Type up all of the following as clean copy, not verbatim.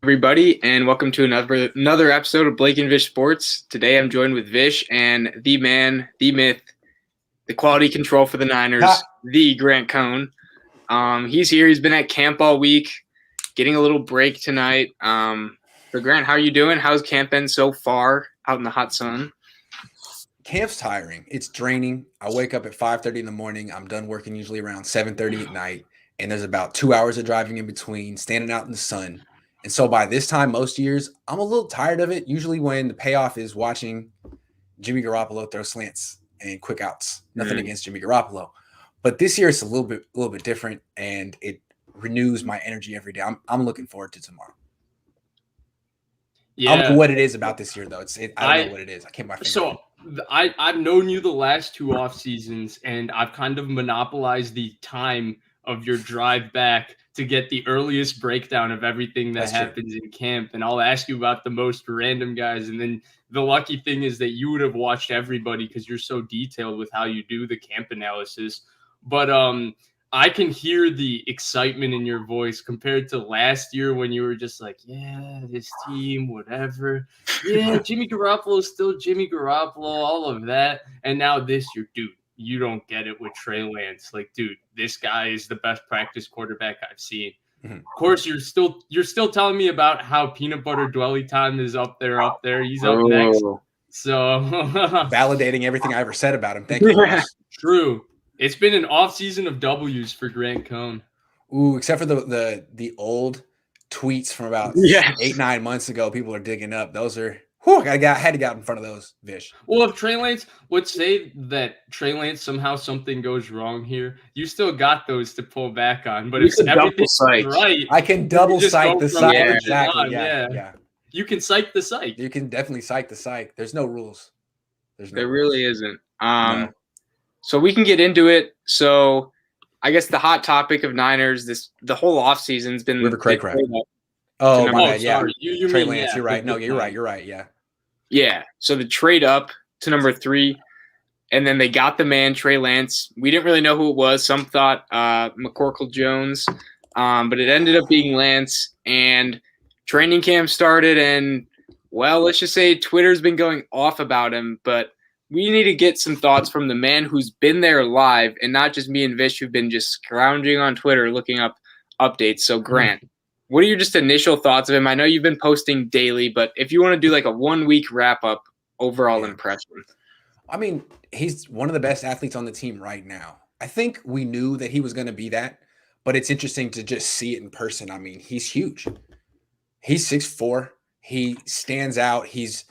Everybody, and welcome to another episode of Blake and Vish Sports. Today, I'm joined with Vish and the man, the myth, the quality control for the Niners, the Grant Cohn. He's here. He's been at camp all week, getting a little break tonight. So, Grant, how are you doing? How's camp been so far out in the hot sun? Camp's tiring. It's draining. I wake up at 5:30 in the morning. I'm done working usually around 7:30 at night, and there's about 2 hours of driving in between, standing out in the sun. And so by this time, most years, I'm a little tired of it. Usually when the payoff is watching Jimmy Garoppolo throw slants and quick outs. Nothing against Jimmy Garoppolo. But this year it's a little bit different, and it renews my energy every day. I'm looking forward to tomorrow. Yeah. I don't know what it is about this year, though. I don't know what it is. I can't my finger. So I've known you the last two off seasons, and I've kind of monopolized the time of your drive back to get the earliest breakdown of everything that happens in camp. And I'll ask you about the most random guys. And then the lucky thing is that you would have watched everybody because you're so detailed with how you do the camp analysis. But I can hear the excitement in your voice compared to last year when you were just like, yeah, this team, whatever. Yeah, Jimmy Garoppolo is still Jimmy Garoppolo, all of that. And now this year, dude, you don't get it with Trey Lance. Like, dude, this guy is the best practice quarterback I've seen. Mm-hmm. Of course, you're still telling me about how peanut butter Dwelley time is up there. He's up next. So validating everything I ever said about him. Thank you. True. It's been an off season of W's for Grant Cohn. Ooh, except for the old tweets from about 8-9 months ago, people are digging up. Those are I had to get out in front of those, Vish. Well, if Trey Lance, let's say that Trey Lance somehow something goes wrong here, you still got those to pull back on. But if everything's right, I can double psych the psych. Exactly. Yeah. You can psych the psych. You can definitely psych the psych. There's no rules. There really isn't. No. So we can get into it. So I guess the hot topic of Niners, the whole offseason's been River Cray crap. Oh, my bad. Yeah. Trey Lance, you're right. No, you're right. Yeah. Yeah. So the trade up to number 3, and then they got the man, Trey Lance. We didn't really know who it was. Some thought McCorkle Jones, but it ended up being Lance. And training camp started, and, well, let's just say Twitter's been going off about him, but we need to get some thoughts from the man who's been there live, and not just me and Vish who've been just scrounging on Twitter looking up updates. So, Grant, what are your just initial thoughts of him? I know you've been posting daily, but if you want to do like a 1-week wrap-up overall impression. I mean, he's one of the best athletes on the team right now. I think we knew that he was going to be that, but it's interesting to just see it in person. I mean, he's huge. He's 6'4". He stands out. He's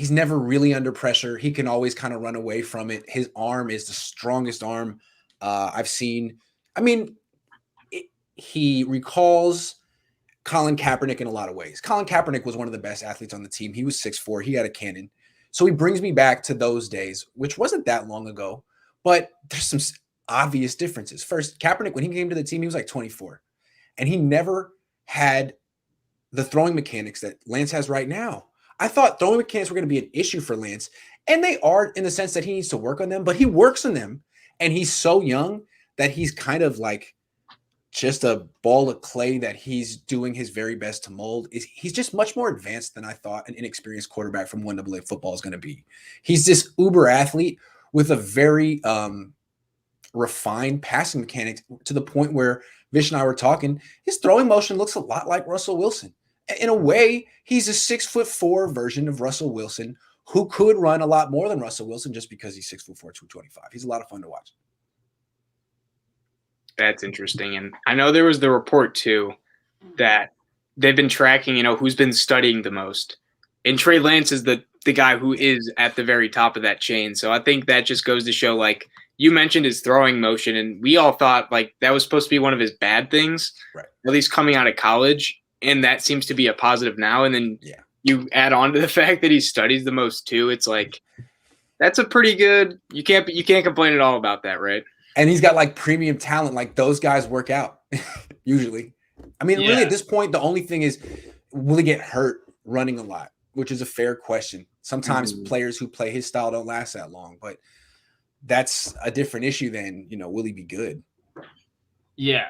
never really under pressure. He can always kind of run away from it. His arm is the strongest arm I've seen. I mean, he recalls Colin Kaepernick in a lot of ways. Colin Kaepernick was one of the best athletes on the team. He was 6'4". He had a cannon. So he brings me back to those days, which wasn't that long ago, but there's some obvious differences. First, Kaepernick, when he came to the team, he was like 24, and he never had the throwing mechanics that Lance has right now. I thought throwing mechanics were going to be an issue for Lance, and they are in the sense that he needs to work on them, but he works on them, and he's so young that he's kind of like just a ball of clay that he's doing his very best to mold. He's just much more advanced than I thought an inexperienced quarterback from 1AA football is going to be. He's this uber athlete with a very refined passing mechanics to the point where Vish and I were talking, his throwing motion looks a lot like Russell Wilson. In a way, he's a 6'4" version of Russell Wilson who could run a lot more than Russell Wilson just because he's 6'4", 225. He's a lot of fun to watch. That's interesting. And I know there was the report, too, that they've been tracking, who's been studying the most. And Trey Lance is the guy who is at the very top of that chain. So I think that just goes to show, like, you mentioned his throwing motion, and we all thought, like, that was supposed to be one of his bad things, right, at least coming out of college. And that seems to be a positive now. And then you add on to the fact that he studies the most, too. It's like, that's a pretty good – you can't complain at all about that, right? And he's got like premium talent. Like those guys work out usually. I mean, really at this point, the only thing is, will he get hurt running a lot, which is a fair question. Sometimes players who play his style don't last that long, but that's a different issue than, will he be good? Yeah.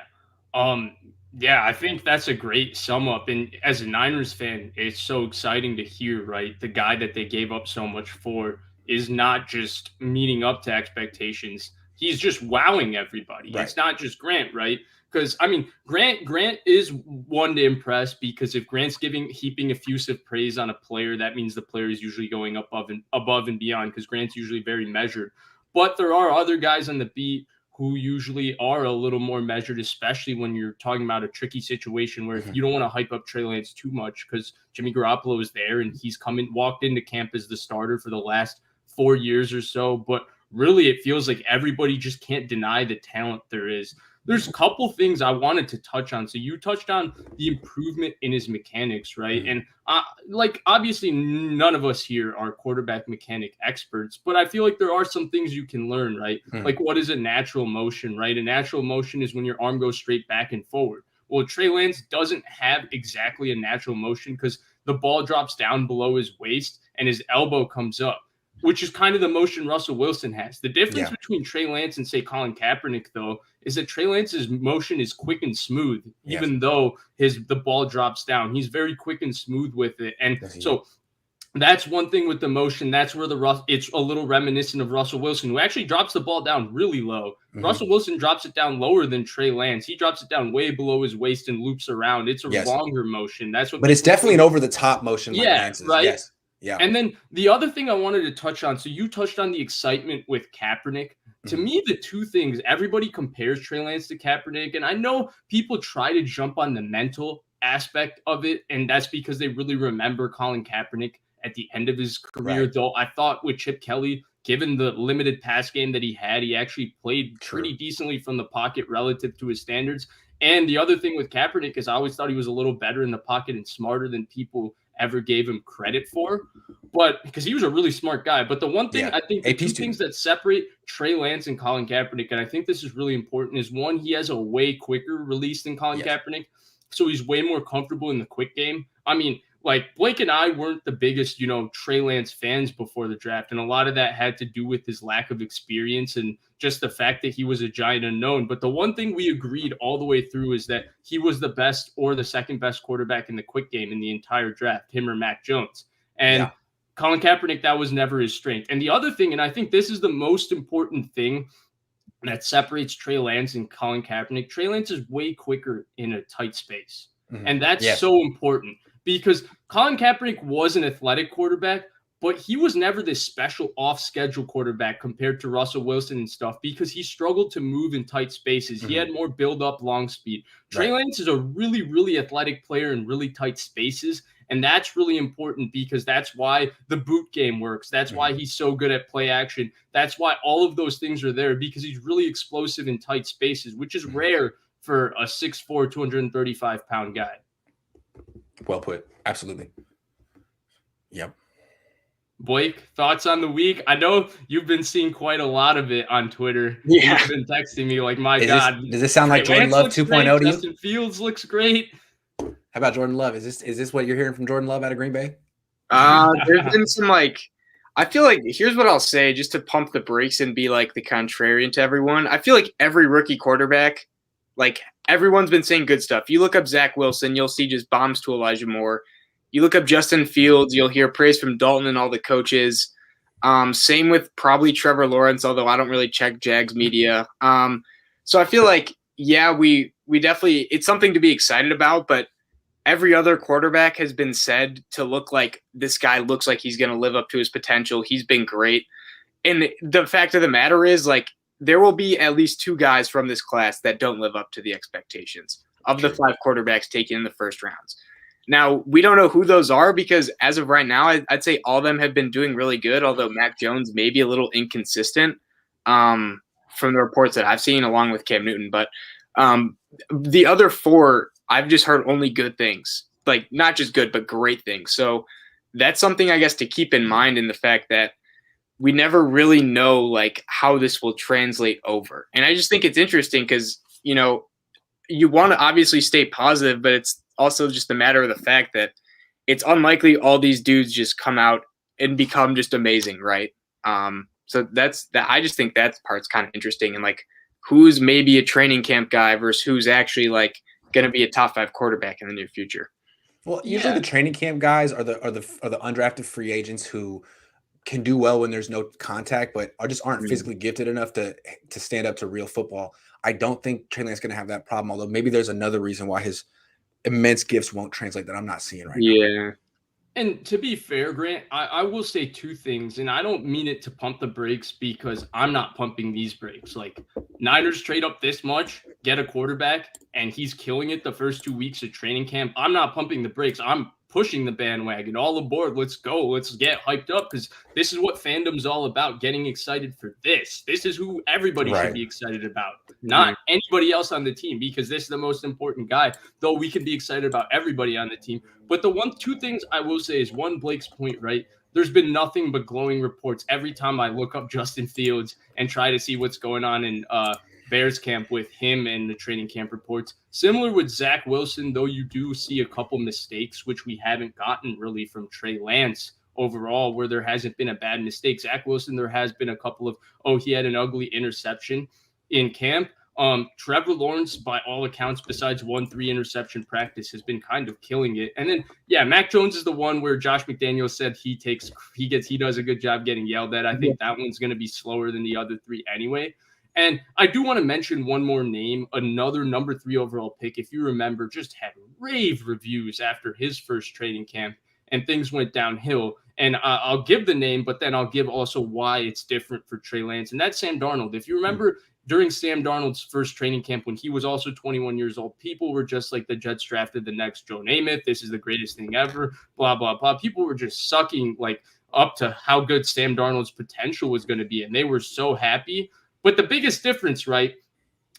Yeah, I think that's a great sum up. And as a Niners fan, it's so exciting to hear, right? The guy that they gave up so much for is not just meeting up to expectations. He's just wowing everybody. Right. It's not just Grant, right? Because I mean, Grant is one to impress, because if Grant's heaping effusive praise on a player, that means the player is usually going above and beyond, because Grant's usually very measured. But there are other guys on the beat who usually are a little more measured, especially when you're talking about a tricky situation where if you don't want to hype up Trey Lance too much, because Jimmy Garoppolo is there and he's walked into camp as the starter for the last 4 years or so. But really, it feels like everybody just can't deny the talent there is. There's a couple things I wanted to touch on. So you touched on the improvement in his mechanics, right? And obviously none of us here are quarterback mechanic experts, but I feel like there are some things you can learn, right? Like, what is a natural motion, right? A natural motion is when your arm goes straight back and forward. Well, Trey Lance doesn't have exactly a natural motion, because the ball drops down below his waist and his elbow comes up, which is kind of the motion Russell Wilson has. The difference between Trey Lance and, say, Colin Kaepernick, though, is that Trey Lance's motion is quick and smooth, even though the ball drops down. He's very quick and smooth with it. And so that's one thing with the motion. That's where it's a little reminiscent of Russell Wilson, who actually drops the ball down really low. Russell Wilson drops it down lower than Trey Lance. He drops it down way below his waist and loops around. It's a longer motion. That's what. But it's definitely an over-the-top motion. Like Lance's. Right. Yes. Yeah. And then the other thing I wanted to touch on, so you touched on the excitement with Kaepernick. To me, the two things, everybody compares Trey Lance to Kaepernick, and I know people try to jump on the mental aspect of it, and that's because they really remember Colin Kaepernick at the end of his career. Though I thought with Chip Kelly, given the limited pass game that he had, he actually played pretty decently from the pocket relative to his standards. And the other thing with Kaepernick is I always thought he was a little better in the pocket and smarter than people ever gave him credit for, but because he was a really smart guy. But the one thing I think, the two things that separate Trey Lance and Colin Kaepernick, and I think this is really important, is one, he has a way quicker release than Colin Kaepernick, so he's way more comfortable in the quick game. I mean, like, Blake and I weren't the biggest, Trey Lance fans before the draft, and a lot of that had to do with his lack of experience and just the fact that he was a giant unknown. But the one thing we agreed all the way through is that he was the best or the second best quarterback in the quick game in the entire draft, him or Mac Jones. And Colin Kaepernick, that was never his strength. And the other thing, and I think this is the most important thing that separates Trey Lance and Colin Kaepernick, Trey Lance is way quicker in a tight space. And that's so important, because Colin Kaepernick was an athletic quarterback, but he was never this special off-schedule quarterback compared to Russell Wilson and stuff, because he struggled to move in tight spaces. He had more build-up, long speed. Trey Lance is a really, really athletic player in really tight spaces, and that's really important, because that's why the boot game works. That's why he's so good at play action. That's why all of those things are there, because he's really explosive in tight spaces, which is rare for a 6'4", 235-pound guy. Well put. Absolutely. Yep. Blake, thoughts on the week? I know you've been seeing quite a lot of it on Twitter. Yeah. You've been texting me like, my God. Does this sound like Jordan Love 2.0 to you? Justin Fields looks great. How about Jordan Love? Is this what you're hearing from Jordan Love out of Green Bay? There's been some, I feel like, here's what I'll say, just to pump the brakes and be like the contrarian to everyone. I feel like every rookie quarterback, everyone's been saying good stuff. You look up Zach Wilson, you'll see just bombs to Elijah Moore. You look up Justin Fields, you'll hear praise from Dalton and all the coaches. Same with probably Trevor Lawrence, although I don't really check Jags media. So I feel like, we definitely, it's something to be excited about, but every other quarterback has been said to look like this guy looks like he's going to live up to his potential. He's been great. And the fact of the matter is, there will be at least two guys from this class that don't live up to the expectations of the 5 quarterbacks taken in the first rounds. Now, we don't know who those are, because as of right now, I'd say all of them have been doing really good, although Mac Jones may be a little inconsistent from the reports that I've seen, along with Cam Newton. But the other 4, I've just heard only good things, not just good, but great things. So that's something, I guess, to keep in mind, in the fact that we never really know how this will translate over. And I just think it's interesting because, you want to obviously stay positive, but it's also just a matter of the fact that it's unlikely all these dudes just come out and become just amazing, right? So that's that. I just think that part's kind of interesting, and who's maybe a training camp guy versus who's actually going to be a top 5 quarterback in the near future. Well, usually the training camp guys are the undrafted free agents who can do well when there's no contact, but aren't physically gifted enough to stand up to real football. I don't think Trey Lance is going to have that problem, although maybe there's another reason why his immense gifts won't translate that I'm not seeing right now. Yeah. And to be fair, Grant, I will say two things, and I don't mean it to pump the brakes because I'm not pumping these brakes. Like, Niners trade up this much, get a quarterback, and he's killing it the first 2 weeks of training camp. I'm not pumping the brakes. I'm pushing the bandwagon. All aboard. Let's go. Let's get hyped up because this is what fandom's all about, getting excited for this. This is who everybody should be excited about, not anybody else on the team, because this is the most important guy, though we can be excited about everybody on the team. But two things I will say is, one, Blake's point, right? There's been nothing but glowing reports every time I look up Justin Fields and try to see what's going on in Bears camp with him and the training camp reports. Similar with Zach Wilson, though you do see a couple mistakes, which we haven't gotten really from Trey Lance overall, where there hasn't been a bad mistake. Zach Wilson, there has been a couple of, he had an ugly interception in camp. Trevor Lawrence, by all accounts, besides 1-3 interception practice, has been kind of killing it. And then, Mac Jones is the one where Josh McDaniels said he does a good job getting yelled at. I think that one's going to be slower than the other three anyway. And I do want to mention one more name, another number 3 overall pick. If you remember, just had rave reviews after his first training camp, and things went downhill. And I'll give the name, but then I'll give also why it's different for Trey Lance. And that's Sam Darnold. If you remember, during Sam Darnold's first training camp, when he was also 21 years old, people were just like, the Jets drafted the next Joe Namath. This is the greatest thing ever, blah, blah, blah. People were just sucking up to how good Sam Darnold's potential was going to be. And they were so happy. But the biggest difference, right,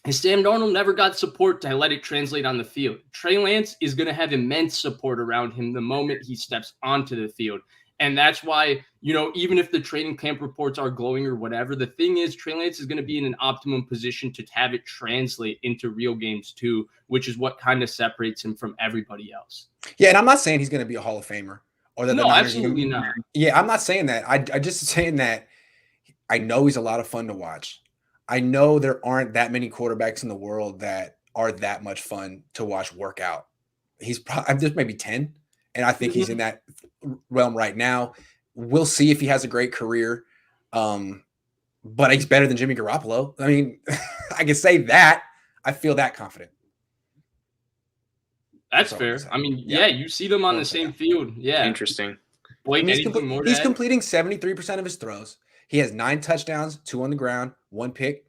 is Sam Darnold never got support to let it translate on the field. Trey Lance is going to have immense support around him the moment he steps onto the field. And that's why, even if the training camp reports are glowing or whatever, the thing is, Trey Lance is going to be in an optimum position to have it translate into real games too, which is what kind of separates him from everybody else. Yeah, and I'm not saying he's going to be a Hall of Famer. Or that no, absolutely not. Yeah, I'm not saying that. I just saying that I know he's a lot of fun to watch. I know there aren't that many quarterbacks in the world that are that much fun to watch work out. He's probably just maybe 10, and I think he's in that realm right now. We'll see if he has a great career, but he's better than Jimmy Garoppolo. I mean, I can say that. I feel that confident. That's fair. I mean, you see them on the same field. Yeah. Interesting. Blake, he's completing 73% of his throws. He has 9 touchdowns, 2 on the ground, 1 pick.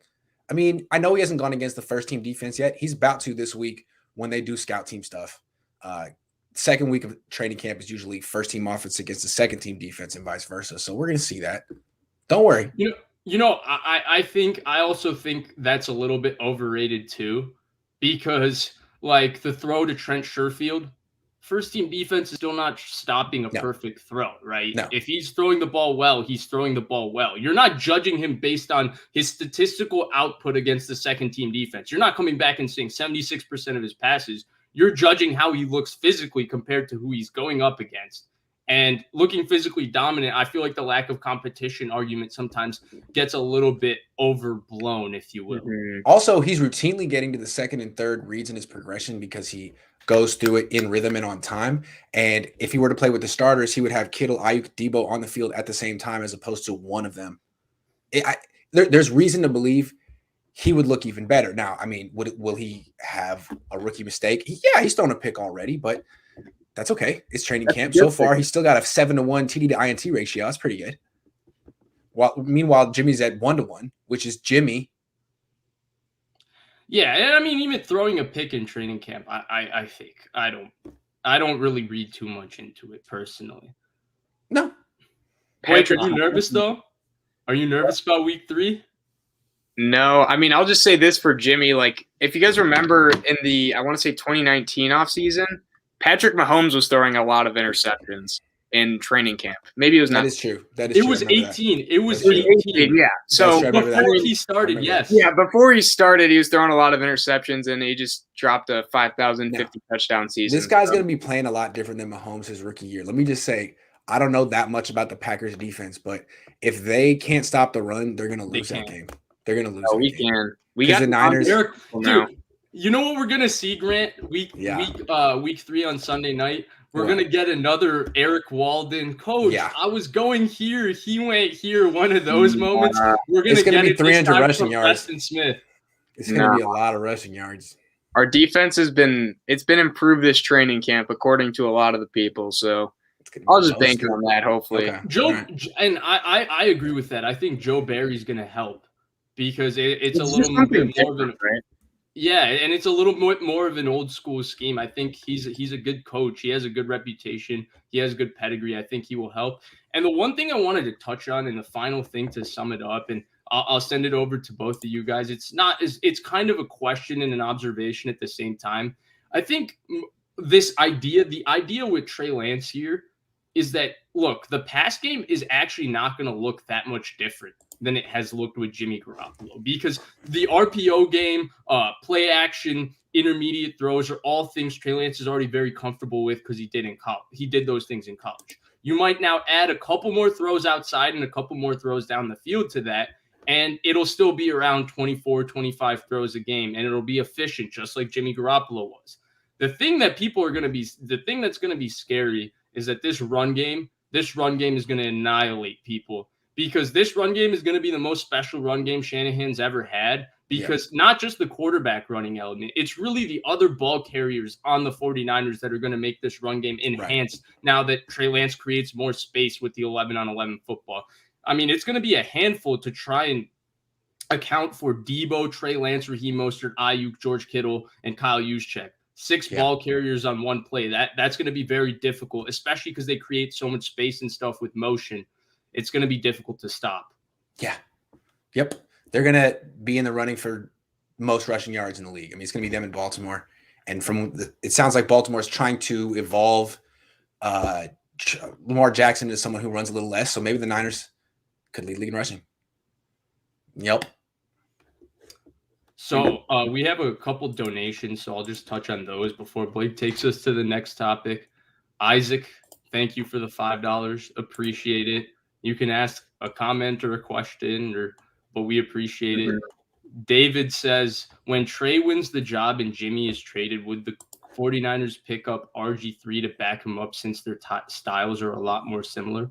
I mean, I know he hasn't gone against the first team defense yet. He's about to this week when they do scout team stuff. Second week of training camp is usually first team offense against the second team defense and vice versa. So we're going to see that. Don't worry. I also think that's a little bit overrated too, because the throw to Trent Sherfield, first team defense is still not stopping a perfect throw, right? No. If he's throwing the ball well, he's throwing the ball well. You're not judging him based on his statistical output against the second team defense. You're not coming back and saying 76% of his passes. You're judging how he looks physically compared to who he's going up against. And looking physically dominant, I feel like the lack of competition argument sometimes gets a little bit overblown, if you will. Also, he's routinely getting to the second and third reads in his progression because he goes through it in rhythm and on time. And if he were to play with the starters, he would have Kittle, Ayuk, Debo on the field at the same time as opposed to one of them. There's reason to believe he would look even better. Now, I mean, will he have a rookie mistake? Yeah, he's thrown a pick already, but that's okay. It's training camp. So far, he's still got a 7-1 TD to INT ratio. That's pretty good. Meanwhile, Jimmy's at 1-1, which is Jimmy. Yeah, and I mean, even throwing a pick in training camp, I think I don't really read too much into it personally. No. Blake, are you nervous though? Are you nervous about week 3? No, I mean, I'll just say this for Jimmy. If you guys remember in the, I want to say 2019 offseason, Patrick Mahomes was throwing a lot of interceptions in training camp. Maybe it was not. That is true. It was 18. It was 18. Yeah. So before he started, yes. Yeah, before he started, he was throwing a lot of interceptions, and he just dropped a 5,050 touchdown season. This guy's going to be playing a lot different than Mahomes his rookie year. Let me just say, I don't know that much about the Packers defense, but if they can't stop the run, they're going to lose that game. They're going to lose. We can. We got the Niners. You know what we're gonna see, Grant? Week 3 on Sunday night. We're gonna get another Eric Walden. Coach, I was going here, he went here. One of those moments. We're gonna get be 300 rushing yards. Preston Smith. It's gonna be a lot of rushing yards. Our defense has been improved this training camp, according to a lot of the people. So I'll just bank on that. Hopefully, and I agree with that. I think Joe Barry's gonna help because it's a little bit more of an right? Yeah, and it's a little bit more of an old school scheme. I think he's a good coach. He has a good reputation. He has good pedigree. I think he will help. And the one thing I wanted to touch on, and the final thing to sum it up, and I'll send it over to both of you guys. It's kind of a question and an observation at the same time. I think the idea with Trey Lance here is that, look, the pass game is actually not going to look that much different than it has looked with Jimmy Garoppolo, because the RPO game, play action, intermediate throws are all things Trey Lance is already very comfortable with because he did in college. He did those things in college. You might now add a couple more throws outside and a couple more throws down the field to that, and it'll still be around 24, 25 throws a game, and it'll be efficient, just like Jimmy Garoppolo was. The thing that's going to be scary is that this run game is going to annihilate people. Because this run game is going to be the most special run game Shanahan's ever had, because not just the quarterback running element, it's really the other ball carriers on the 49ers that are going to make this run game enhanced now that Trey Lance creates more space with the 11-on-11 football. I mean, it's going to be a handful to try and account for Debo, Trey Lance, Raheem Mostert, Ayuk, George Kittle, and Kyle Juszczyk. 6 ball carriers on one play. That's going to be very difficult, especially because they create so much space and stuff with motion. It's going to be difficult to stop. Yeah. Yep. They're going to be in the running for most rushing yards in the league. I mean, it's going to be them in Baltimore. And it sounds like Baltimore is trying to evolve Lamar Jackson into someone who runs a little less. So maybe the Niners could lead league in rushing. Yep. So we have a couple donations, so I'll just touch on those before Blake takes us to the next topic. Isaac, thank you for the $5. Appreciate it. You can ask a comment or a question, but we appreciate it. David says, when Trey wins the job and Jimmy is traded, would the 49ers pick up RG3 to back him up since their styles are a lot more similar?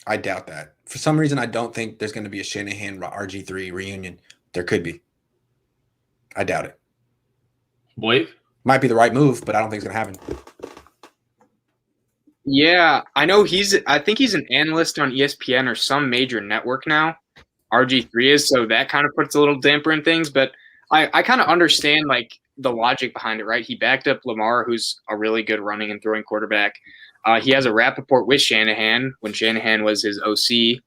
I doubt that. For some reason, I don't think there's going to be a Shanahan RG3 reunion. There could be. I doubt it. Blake? Might be the right move, but I don't think it's going to happen. Yeah, I know I think he's an analyst on ESPN or some major network now. RG3 is, so that kind of puts a little damper in things, but I kind of understand like the logic behind it, right? He backed up Lamar, who's a really good running and throwing quarterback. He has a rapport with Shanahan when Shanahan was his OC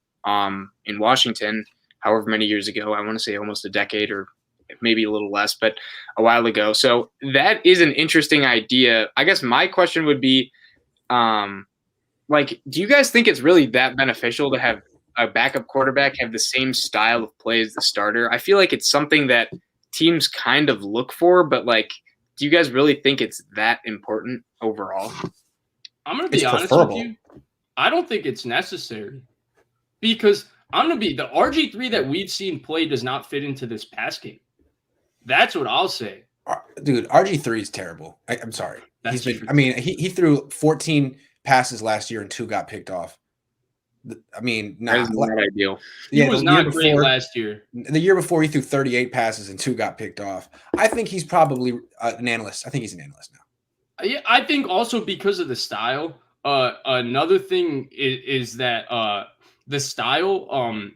in Washington, however many years ago. I want to say almost a decade or maybe a little less, but a while ago. So that is an interesting idea. I guess my question would be, do you guys think it's really that beneficial to have a backup quarterback have the same style of play as the starter? I feel like it's something that teams kind of look for, but do you guys really think it's that important overall? I'm going to be honest with you. I don't think it's necessary, because the RG3 that we've seen play does not fit into this pass game. That's what I'll say. Dude, RG3 is terrible. I'm sorry. He threw 14 passes last year and 2 got picked off. I mean, not ideal. He was not great last year. The year before, he threw 38 passes and 2 got picked off. I think he's probably an analyst. I think he's an analyst now. Yeah, I think also because of the style. Another thing is that the style.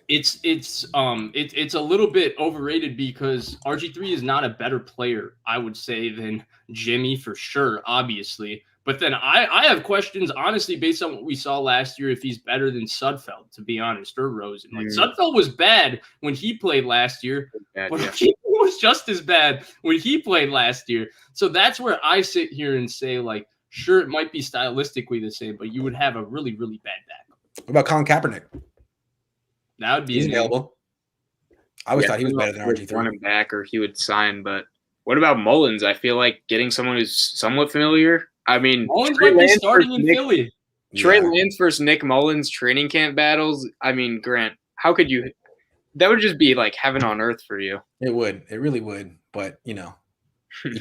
It's a little bit overrated because RG3 is not a better player, I would say, than Jimmy for sure, obviously. But then I have questions, honestly, based on what we saw last year, if he's better than Sudfeld, to be honest, or Rosen. Sudfeld was bad when he played last year, but he was just as bad when he played last year. So that's where I sit here and say, sure, it might be stylistically the same, but you would have a really, really bad backup. What about Colin Kaepernick? That would be available. I always thought he was better than RG3. Running back, or he would sign. But what about Mullens? I feel like getting someone who's somewhat familiar. I mean, Mullens might be starting in Philly. Trey Lance versus Nick Mullens training camp battles. I mean, Grant, how could you? that would just be like heaven on earth for you. It would. It really would. But, you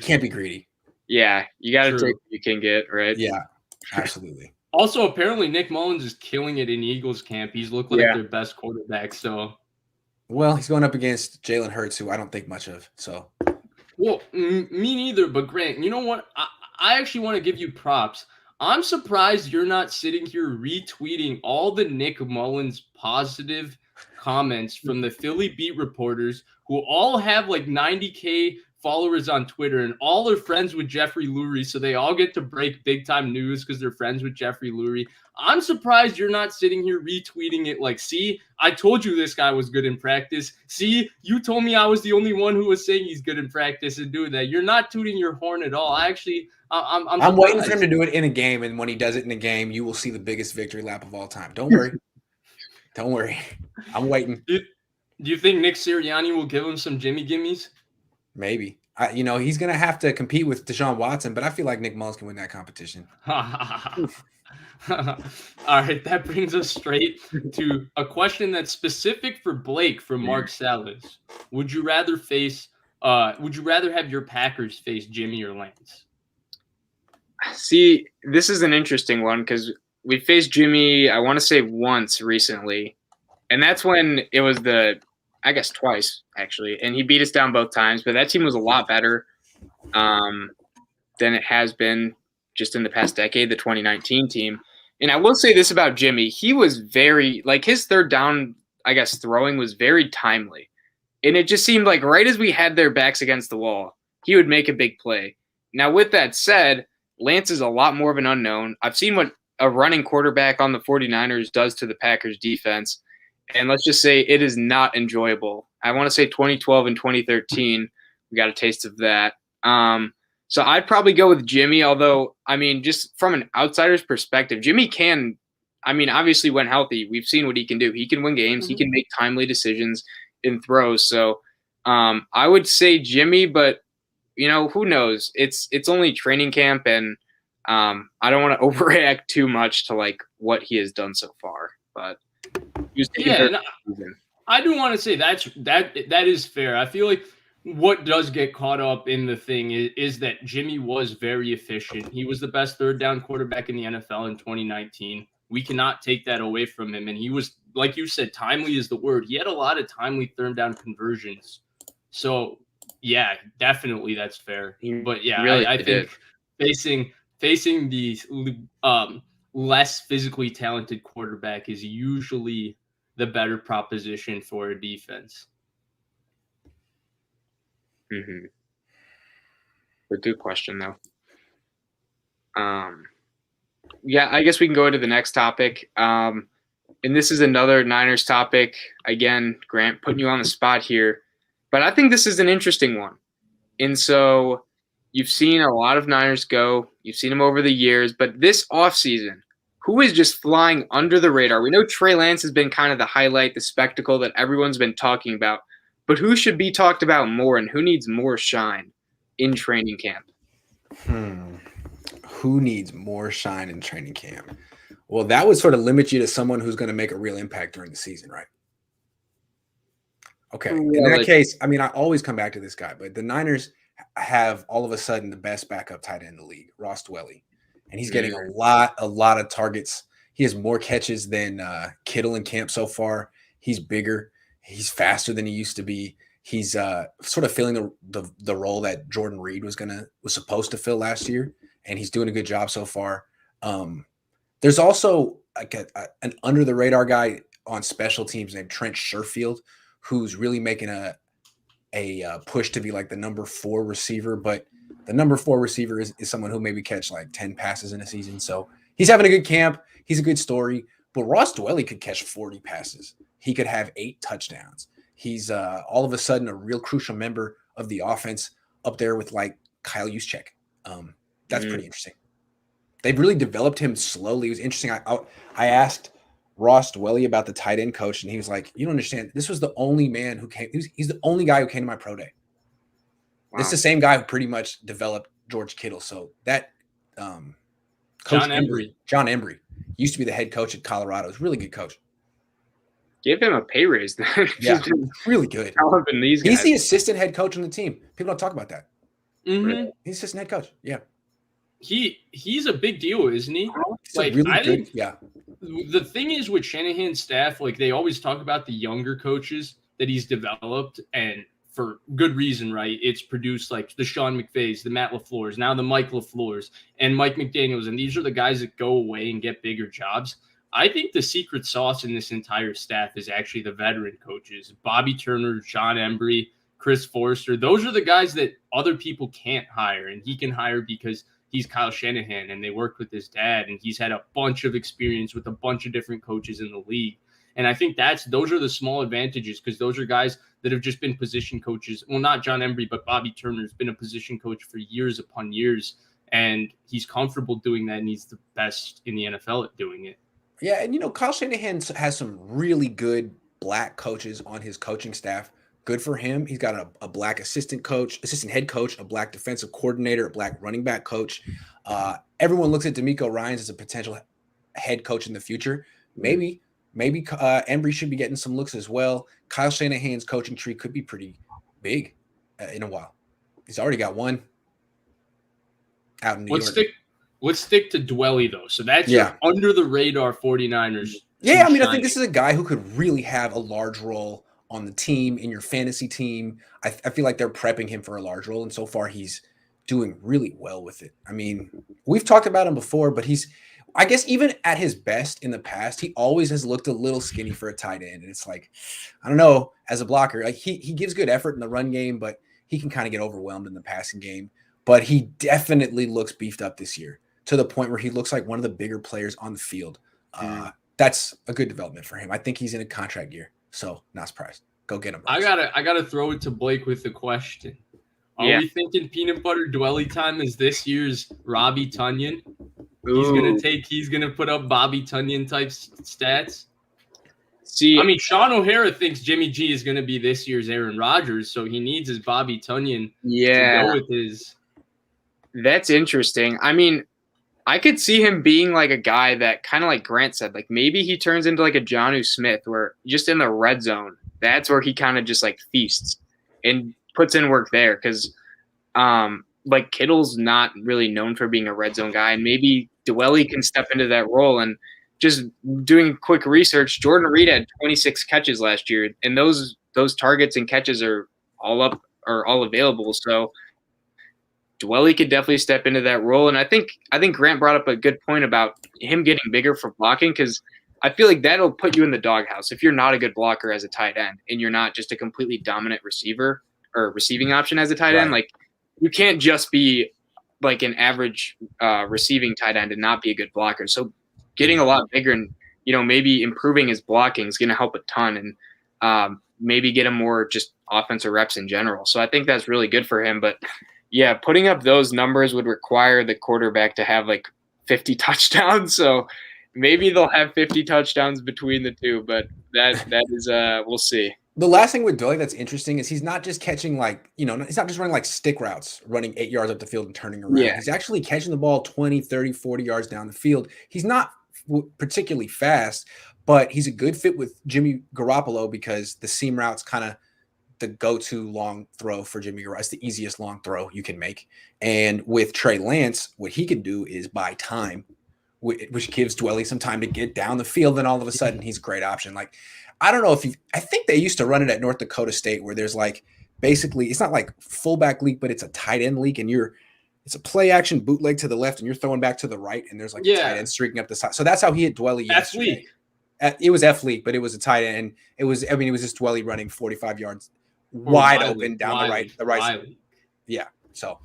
can't be greedy. Yeah, you got to take what you can get, right? Yeah, absolutely. Also, apparently Nick Mullens is killing it in Eagles camp. He's looked like their best quarterback. So, well, he's going up against Jalen Hurts, who I don't think much of. So, well, me neither. But Grant, you know what? I actually want to give you props. I'm surprised you're not sitting here retweeting all the Nick Mullens positive comments from the Philly beat reporters who all have like 90K followers on Twitter and all are friends with Jeffrey Lurie. So they all get to break big time news because they're friends with Jeffrey Lurie. I'm surprised you're not sitting here retweeting it like, see, I told you this guy was good in practice. See, you told me I was the only one who was saying he's good in practice and doing that. You're not tooting your horn at all. I'm waiting for him to do it in a game, and when he does it in a game, you will see the biggest victory lap of all time. Don't worry. Don't worry. I'm waiting. Do you think Nick Sirianni will give him some Jimmy Gimmies? Maybe. He's going to have to compete with Deshaun Watson, but I feel like Nick Mullens can win that competition. All right, that brings us straight to a question that's specific for Blake from Mark Salas. Would you rather have your Packers face Jimmy or Lance? See, this is an interesting one because we faced Jimmy, I want to say once recently, and that's when it was twice actually, and he beat us down both times, but that team was a lot better than it has been just in the past decade, the 2019 team. And I will say this about Jimmy. He was very, his third down, throwing was very timely. And it just seemed like right as we had their backs against the wall, he would make a big play. Now, with that said, Lance is a lot more of an unknown. I've seen what a running quarterback on the 49ers does to the Packers defense. And let's just say it is not enjoyable. I want to say 2012 and 2013, we got a taste of that. So I'd probably go with Jimmy, although, just from an outsider's perspective, Jimmy can, obviously when healthy, we've seen what he can do. He can win games. Mm-hmm. He can make timely decisions in throws. So I would say Jimmy, but, who knows? It's only training camp, and I don't want to overreact too much to, what he has done so far. But I do want to say that is fair. I feel like what does get caught up in the thing is that Jimmy was very efficient. He was the best third down quarterback in the NFL in 2019. We cannot take that away from him. And he was, like you said, timely is the word. He had a lot of timely third down conversions. So, yeah, definitely that's fair. But, yeah, really I think facing the less physically talented quarterback is usually the better proposition for a defense. Mm-hmm. A good question, though. Yeah, I guess we can go into the next topic. And this is another Niners topic. Again, Grant, putting you on the spot here. But I think this is an interesting one. And so you've seen a lot of Niners go. You've seen them over the years. But this offseason, who is just flying under the radar? We know Trey Lance has been kind of the highlight, the spectacle that everyone's been talking about. But who should be talked about more, and who needs more shine in training camp? Who needs more shine in training camp? Well, that would sort of limit you to someone who's going to make a real impact during the season, right? Okay. In that case, I always come back to this guy, but the Niners have all of a sudden the best backup tight end in the league, Ross Dwelley. And he's getting a lot of targets. He has more catches than Kittle in camp so far. He's bigger. He's faster than he used to be. He's sort of filling the role that Jordan Reed was supposed to fill last year, and he's doing a good job so far. There's also an under the radar guy on special teams named Trent Sherfield, who's really making a push to be like the number 4 receiver. But the number 4 receiver is someone who maybe catch like 10 passes in a season. So he's having a good camp. He's a good story. But Ross Dwelley could catch 40 passes. He could have 8 touchdowns. He's all of a sudden a real crucial member of the offense up there with like Kyle Juszczyk. That's pretty interesting. They've really developed him slowly. It was interesting. I asked Ross Dwelley about the tight end coach, and he was like, "You don't understand. This was the only man who came. He's the only guy who came to my pro day. Wow. This is the same guy who pretty much developed George Kittle." So that Coach John Embry used to be the head coach at Colorado. He's a really good coach. give him a pay raise then. Yeah, really good. Developing these guys. He's the assistant head coach on the team. People don't talk about that. Mm-hmm. He's assistant head coach. Yeah. He's a big deal, isn't he? Like, really good. think yeah. The thing is with Shanahan's staff, like they always talk about the younger coaches that he's developed, and for good reason, right? It's produced like the Sean McVays, the Matt LaFleurs, now the Mike LaFleurs, and Mike McDaniels, and these are the guys that go away and get bigger jobs. I think the secret sauce in this entire staff is actually the veteran coaches, Bobby Turner, John Embry, Chris Forrester. Those are the guys that other people can't hire, and he can hire because he's Kyle Shanahan, and they worked with his dad, and he's had a bunch of experience with a bunch of different coaches in the league. And I think those are the small advantages, because those are guys that have just been position coaches. Well, not John Embry, but Bobby Turner's been a position coach for years upon years, and he's comfortable doing that, and he's the best in the NFL at doing it. Yeah, and Kyle Shanahan has some really good black coaches on his coaching staff. Good for him. He's got a black assistant head coach, a black defensive coordinator, a black running back coach. Everyone looks at DeMeco Ryans as a potential head coach in the future. Maybe Embry should be getting some looks as well. Kyle Shanahan's coaching tree could be pretty big in a while. He's already got one out in New York. Let's stick to Dwelley, though. So that's your under the radar 49ers. Yeah, I mean, I think this is a guy who could really have a large role on the team, in your fantasy team. I feel like they're prepping him for a large role, and so far he's doing really well with it. I mean, we've talked about him before, but I guess even at his best in the past, he always has looked a little skinny for a tight end. And it's like, I don't know, as a blocker, like he gives good effort in the run game, but he can kind of get overwhelmed in the passing game. But he definitely looks beefed up this year to the point where he looks like one of the bigger players on the field. That's a good development for him. I think he's in a contract year, so not surprised. Go get him. Bros. I gotta throw it to Blake with the question. Are we thinking peanut butter Dwelley time is this year's Robbie Tunyon? He's gonna put up Bobby Tunyon type stats. See, I mean, Sean O'Hara thinks Jimmy G is gonna be this year's Aaron Rodgers, so he needs his Bobby Tunyon to go with his. That's interesting. I mean, I could see him being like a guy that kind of like Grant said, like maybe he turns into like a Jonnu Smith, where just in the red zone, that's where he kind of just like feasts and puts in work there. Because like Kittle's not really known for being a red zone guy, and maybe Dwelley can step into that role. And just doing quick research, Jordan Reed had 26 catches last year, and those targets and catches are all available. So Dwelley could definitely step into that role. And I think Grant brought up a good point about him getting bigger for blocking, because I feel like that'll put you in the doghouse if you're not a good blocker as a tight end and you're not just a completely dominant receiver or receiving option as a tight end. Like, you can't just be like an average receiving tight end and not be a good blocker. So getting a lot bigger and, maybe improving his blocking is going to help a ton, and maybe get him more just offensive reps in general. So I think that's really good for him. But yeah, putting up those numbers would require the quarterback to have like 50 touchdowns. So maybe they'll have 50 touchdowns between the two, but that is we'll see. The last thing with Dwelley that's interesting is he's not just catching like, he's not just running like stick routes, running 8 yards up the field and turning around. Yeah. He's actually catching the ball 20, 30, 40 yards down the field. He's not particularly fast, but he's a good fit with Jimmy Garoppolo because the seam route's kind of the go-to long throw for Jimmy Garoppolo. It's the easiest long throw you can make. And with Trey Lance, what he can do is buy time, which gives Dwelley some time to get down the field, and all of a sudden he's a great option. Like, I don't know if I think they used to run it at North Dakota State, where there's like basically it's not like fullback leak, but it's a tight end leak, and it's a play action bootleg to the left, and you're throwing back to the right, and there's like a tight end streaking up the side. So that's how he hit Dwelley yesterday. It was F leak, but it was a tight end. It was just Dwelley running 45 yards wide open down the right side. Yeah. So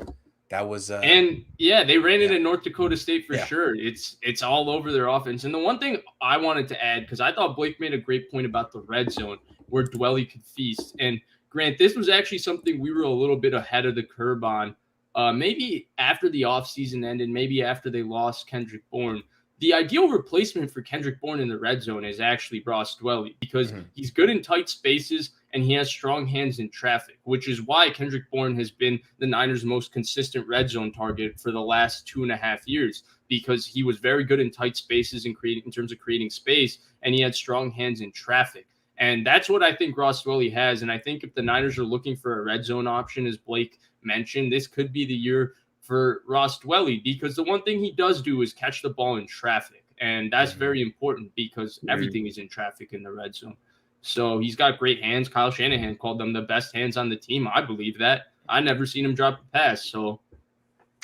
that was and yeah, they ran it at North Dakota State for sure. It's all over their offense. And the one thing I wanted to add, because I thought Blake made a great point about the red zone where Dwelley could feast. And Grant, this was actually something we were a little bit ahead of the curve on. Maybe after the offseason ended, maybe after they lost Kendrick Bourne. The ideal replacement for Kendrick Bourne in the red zone is actually Ross Dwelley, because he's good in tight spaces and he has strong hands in traffic, which is why Kendrick Bourne has been the Niners' most consistent red zone target for the last 2.5 years, because he was very good in tight spaces in terms of creating space, and he had strong hands in traffic. And that's what I think Ross Dwelley has. And I think if the Niners are looking for a red zone option, as Blake mentioned, this could be the year for Ross Dwelley, because the one thing he does do is catch the ball in traffic. And that's very important because everything is in traffic in the red zone. So he's got great hands. Kyle Shanahan called them the best hands on the team. I believe that. I never seen him drop a pass. So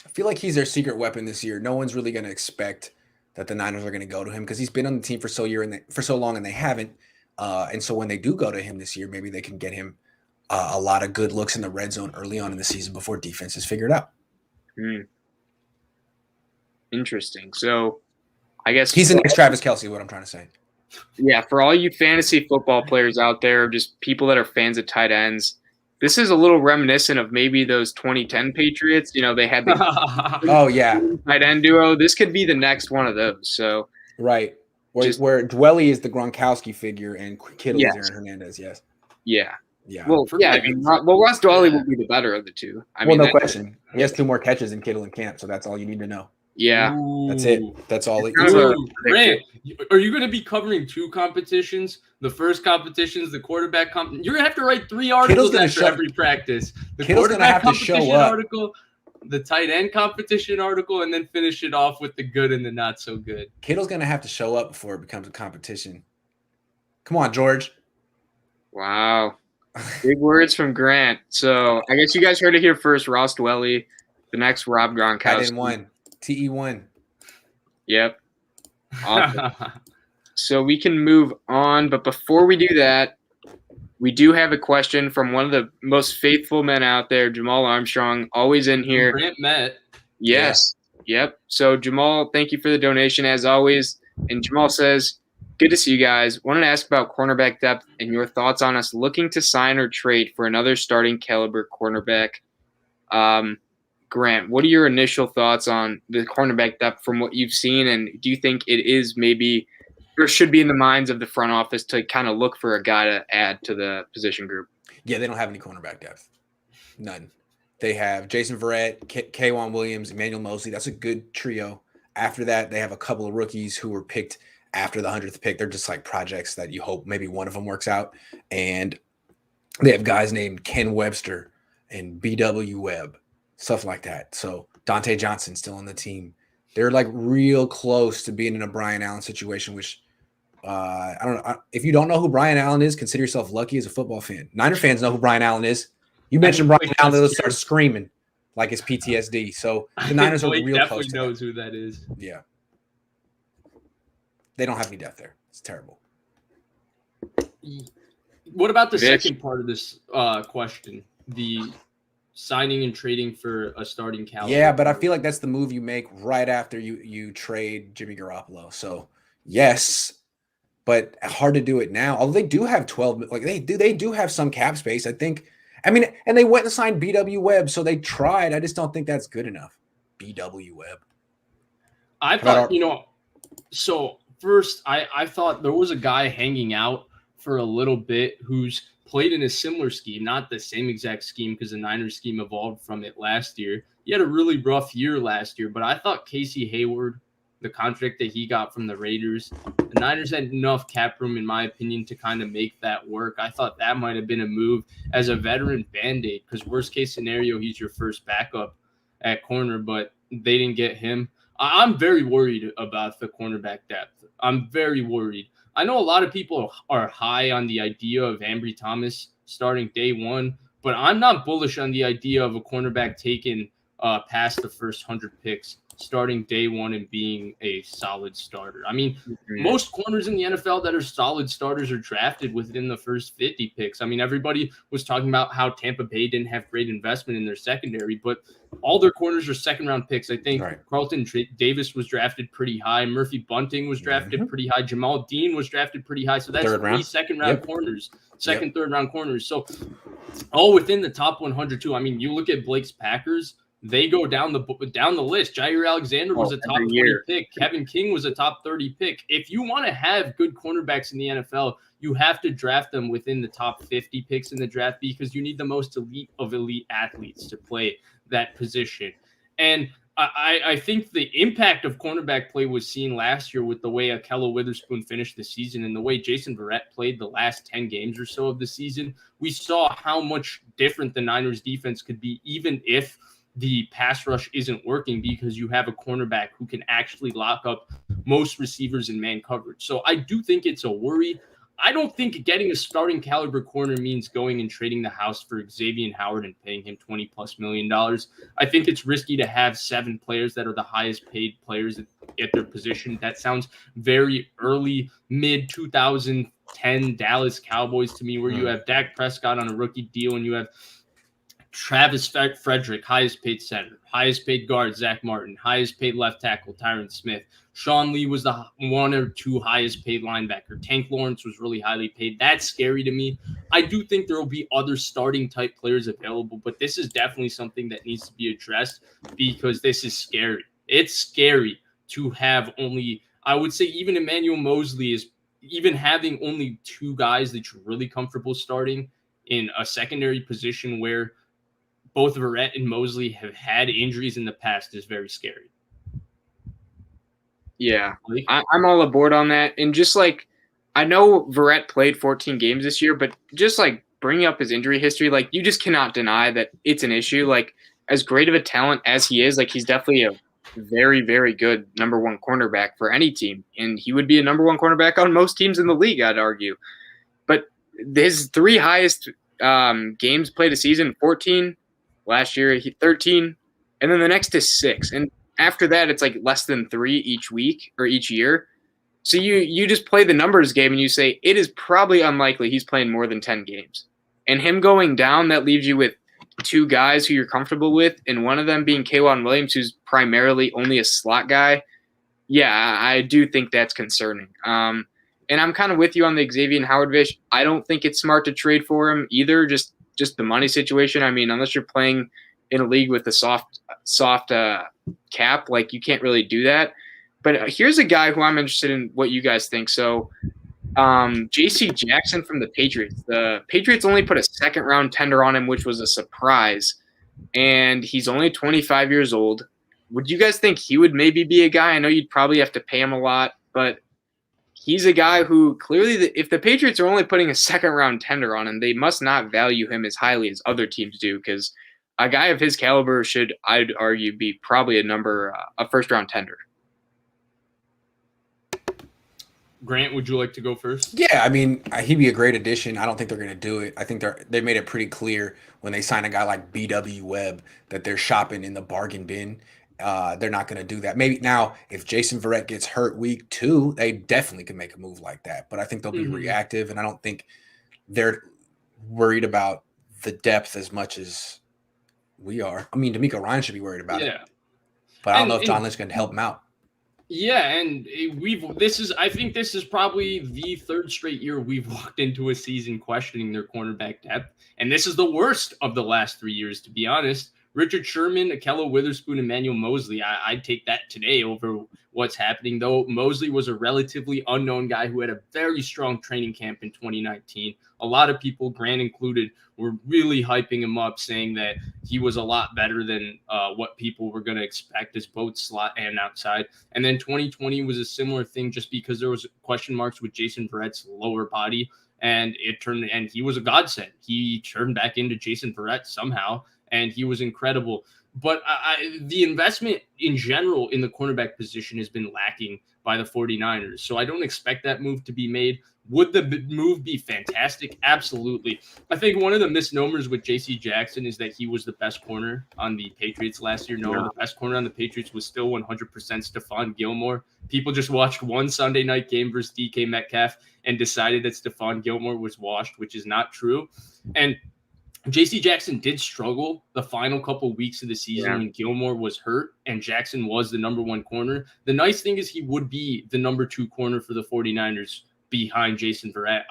I feel like he's their secret weapon this year. No one's really going to expect that the Niners are going to go to him because he's been on the team for so long and they haven't. And so when they do go to him this year, maybe they can get him a lot of good looks in the red zone early on in the season before defense is figured out. Interesting. So I guess he's the next Travis Kelce, what I'm trying to say. Yeah, for all you fantasy football players out there, just people that are fans of tight ends, this is a little reminiscent of maybe those 2010 Patriots. You know, they had the tight end duo. This could be the next one of those. So right. Where Dwelley is the Gronkowski figure and Kittle is Aaron Hernandez, yes. Yeah. Yeah. Well, Ross Dwelley will be the better of the two. I mean, no question. He has 2 more catches than Kittle in camp, so that's all you need to know. Yeah. That's it. That's all. Grant, are you going to be covering 2 competitions? The first competition is the quarterback competition. You're going to have to write 3 articles after every practice. The Kittle's quarterback competition article, the tight end competition article, and then finish it off with the good and the not so good. Kittle's going to have to show up before it becomes a competition. Come on, George. Wow. Big words from Grant. So I guess you guys heard it here first. Ross Dwelley, the next Rob Gronkowski. TE1. Yep. Awesome. So we can move on. But before we do that, we do have a question from one of the most faithful men out there, Jamal Armstrong, always in here. Grant met. Yes. Yeah. Yep. So Jamal, thank you for the donation as always. And Jamal says, good to see you guys. Wanted to ask about cornerback depth and your thoughts on us looking to sign or trade for another starting caliber cornerback. Grant, what are your initial thoughts on the cornerback depth from what you've seen? And do you think it is maybe or should be in the minds of the front office to kind of look for a guy to add to the position group? Yeah, they don't have any cornerback depth. None. They have Jason Verrett, K'Wan Williams, Emmanuel Mosley. That's a good trio. After that, they have a couple of rookies who were picked after the 100th pick. They're just like projects that you hope maybe one of them works out. And they have guys named Ken Webster and B.W. Webb, stuff like that. So Dante Johnson still on the team. They're like real close to being in a Brian Allen situation, which I don't know. If you don't know who Brian Allen is, consider yourself lucky as a football fan. Niner fans know who Brian Allen is. You mentioned Brian Allen, they'll start screaming like it's PTSD. So the Niners are real close to knows who that is. Yeah. They don't have any depth there. It's terrible. What about the second part of this question? The signing and trading for a starting caliber. Yeah, but I feel like that's the move you make right after you trade Jimmy Garoppolo. So yes, but hard to do it now. Although they do have 12, like they do have some cap space, I think. I mean, and they went and signed B.W. Webb, so they tried. I just don't think that's good enough. B.W. Webb. I thought, so first I thought there was a guy hanging out for a little bit who's played in a similar scheme, not the same exact scheme because the Niners scheme evolved from it last year. He had a really rough year last year, but I thought Casey Hayward, the contract that he got from the Raiders, the Niners had enough cap room, in my opinion, to kind of make that work. I thought that might have been a move as a veteran Band-Aid because worst case scenario, he's your first backup at corner, but they didn't get him. I'm very worried about the cornerback depth. I'm very worried. I know a lot of people are high on the idea of Ambry Thomas starting day one, but I'm not bullish on the idea of a cornerback taken past the first 100 picks, starting day one and being a solid starter. I mean, most corners in the NFL that are solid starters are drafted within the first 50 picks. I mean, everybody was talking about how Tampa Bay didn't have great investment in their secondary, but all their corners are second-round picks. I think Carlton Davis was drafted pretty high. Murphy Bunting was drafted pretty high. Jamal Dean was drafted pretty high. So that's 3 second-round corners, third-round corners. So all within the top 100 too. I mean, you look at Blake's Packers, they go down the list. Jair Alexander was a top 20 pick. Kevin King was a top 30 pick. If you want to have good cornerbacks in the NFL, you have to draft them within the top 50 picks in the draft because you need the most elite of elite athletes to play that position. And I think the impact of cornerback play was seen last year with the way Ahkello Witherspoon finished the season and the way Jason Verrett played the last 10 games or so of the season. We saw how much different the Niners defense could be, even if the pass rush isn't working, because you have a cornerback who can actually lock up most receivers in man coverage. So I do think it's a worry. I don't think getting a starting caliber corner means going and trading the house for Xavier Howard and paying him $20+ million. I think it's risky to have 7 players that are the highest paid players at their position. That sounds very early, mid 2010 Dallas Cowboys to me, where you have Dak Prescott on a rookie deal and you have Travis Frederick, highest paid center, highest paid guard, Zach Martin, highest paid left tackle, Tyron Smith. Sean Lee was the 1 or 2 highest paid linebacker. Tank Lawrence was really highly paid. That's scary to me. I do think there will be other starting type players available, but this is definitely something that needs to be addressed because this is scary. It's scary to have only, I would say even Emmanuel Moseley is even having only 2 guys that you're really comfortable starting in a secondary position where both Verrett and Moseley have had injuries in the past is very scary. Yeah, I'm all aboard on that. And just like, I know Verrett played 14 games this year, but just like bringing up his injury history, like you just cannot deny that it's an issue. Like as great of a talent as he is, like he's definitely a very, very good number 1 cornerback for any team. And he would be a number 1 cornerback on most teams in the league, I'd argue. But his 3 highest games played a season, 14, last year 13, and then the next is 6. And after that, it's like less than 3 each week or each year. So you just play the numbers game and you say it is probably unlikely he's playing more than 10 games. And him going down, that leaves you with 2 guys who you're comfortable with, and one of them being K'Waun Williams, who's primarily only a slot guy. Yeah, I do think that's concerning. And I'm kind of with you on the Xavier Howard Vish. I don't think it's smart to trade for him either, just the money situation. I mean, unless you're playing in a league with a soft cap, like you can't really do that. But here's a guy who I'm interested in what you guys think. So J.C. Jackson from the Patriots. The Patriots only put a 2nd-round tender on him, which was a surprise. And he's only 25 years old. Would you guys think he would maybe be a guy? I know you'd probably have to pay him a lot, but he's a guy who clearly, if the Patriots are only putting a 2nd-round tender on him, they must not value him as highly as other teams do, because a guy of his caliber should, I'd argue, be probably a 1st-round tender. Grant, would you like to go first? Yeah, I mean, he'd be a great addition. I don't think they're going to do it. I think they made it pretty clear when they sign a guy like B.W. Webb that they're shopping in the bargain bin. They're not going to do that. Maybe now, if Jason Verrett gets hurt week 2, they definitely can make a move like that. But I think they'll be reactive, and I don't think they're worried about the depth as much as we are. I mean, D'Amico Ryan should be worried about it. But I don't know if John Lynch can help him out. Yeah, and I think this is probably the 3rd straight year we've walked into a season questioning their cornerback depth. And this is the worst of the last 3 years, to be honest. Richard Sherman, Ahkello Witherspoon, Emmanuel Moseley. I'd take that today over what's happening, though. Moseley was a relatively unknown guy who had a very strong training camp in 2019. A lot of people, Grant included, were really hyping him up, saying that he was a lot better than what people were going to expect as both slot and outside. And then 2020 was a similar thing, just because there was question marks with Jason Verrett's lower body, and he was a godsend. He turned back into Jason Verrett somehow, and he was incredible. But the investment in general in the cornerback position has been lacking by the 49ers. So I don't expect that move to be made. Would the move be fantastic? Absolutely. I think one of the misnomers with J.C. Jackson is that he was the best corner on the Patriots last year. No, the best corner on the Patriots was still 100% Stephon Gilmore. People just watched one Sunday night game versus DK Metcalf and decided that Stephon Gilmore was washed, which is not true. And J.C. Jackson did struggle the final couple weeks of the season when Gilmore was hurt and Jackson was the number 1 corner. The nice thing is he would be the number 2 corner for the 49ers behind Jason Verrett.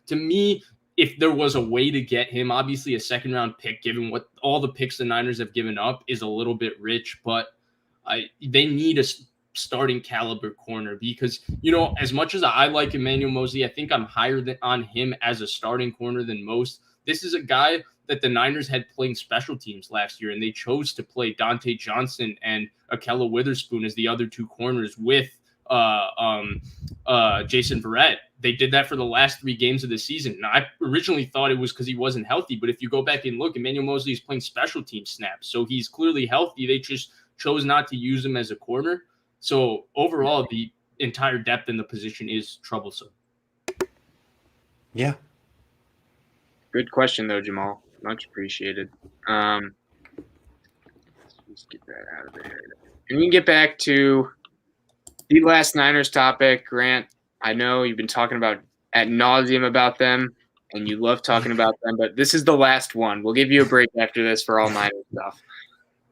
To me, if there was a way to get him, obviously a 2nd-round pick, given what all the picks the Niners have given up, is a little bit rich, but they need a starting caliber corner because, as much as I like Emmanuel Moseley, I think I'm higher on him as a starting corner than most. this is a guy that the Niners had playing special teams last year, and they chose to play Dante Johnson and Ahkello Witherspoon as the other two corners with Jason Verrett. They did that for the last 3 games of the season. Now, I originally thought it was because he wasn't healthy, but if you go back and look, Emmanuel Moseley is playing special team snaps, so he's clearly healthy. They just chose not to use him as a corner. So overall, the entire depth in the position is troublesome. Yeah. Good question, though, Jamal. Much appreciated. Let's get that out of there. And we can get back to the last Niners topic. Grant, I know you've been talking about ad nauseum about them, and you love talking about them, but this is the last one. We'll give you a break after this for all Niners stuff.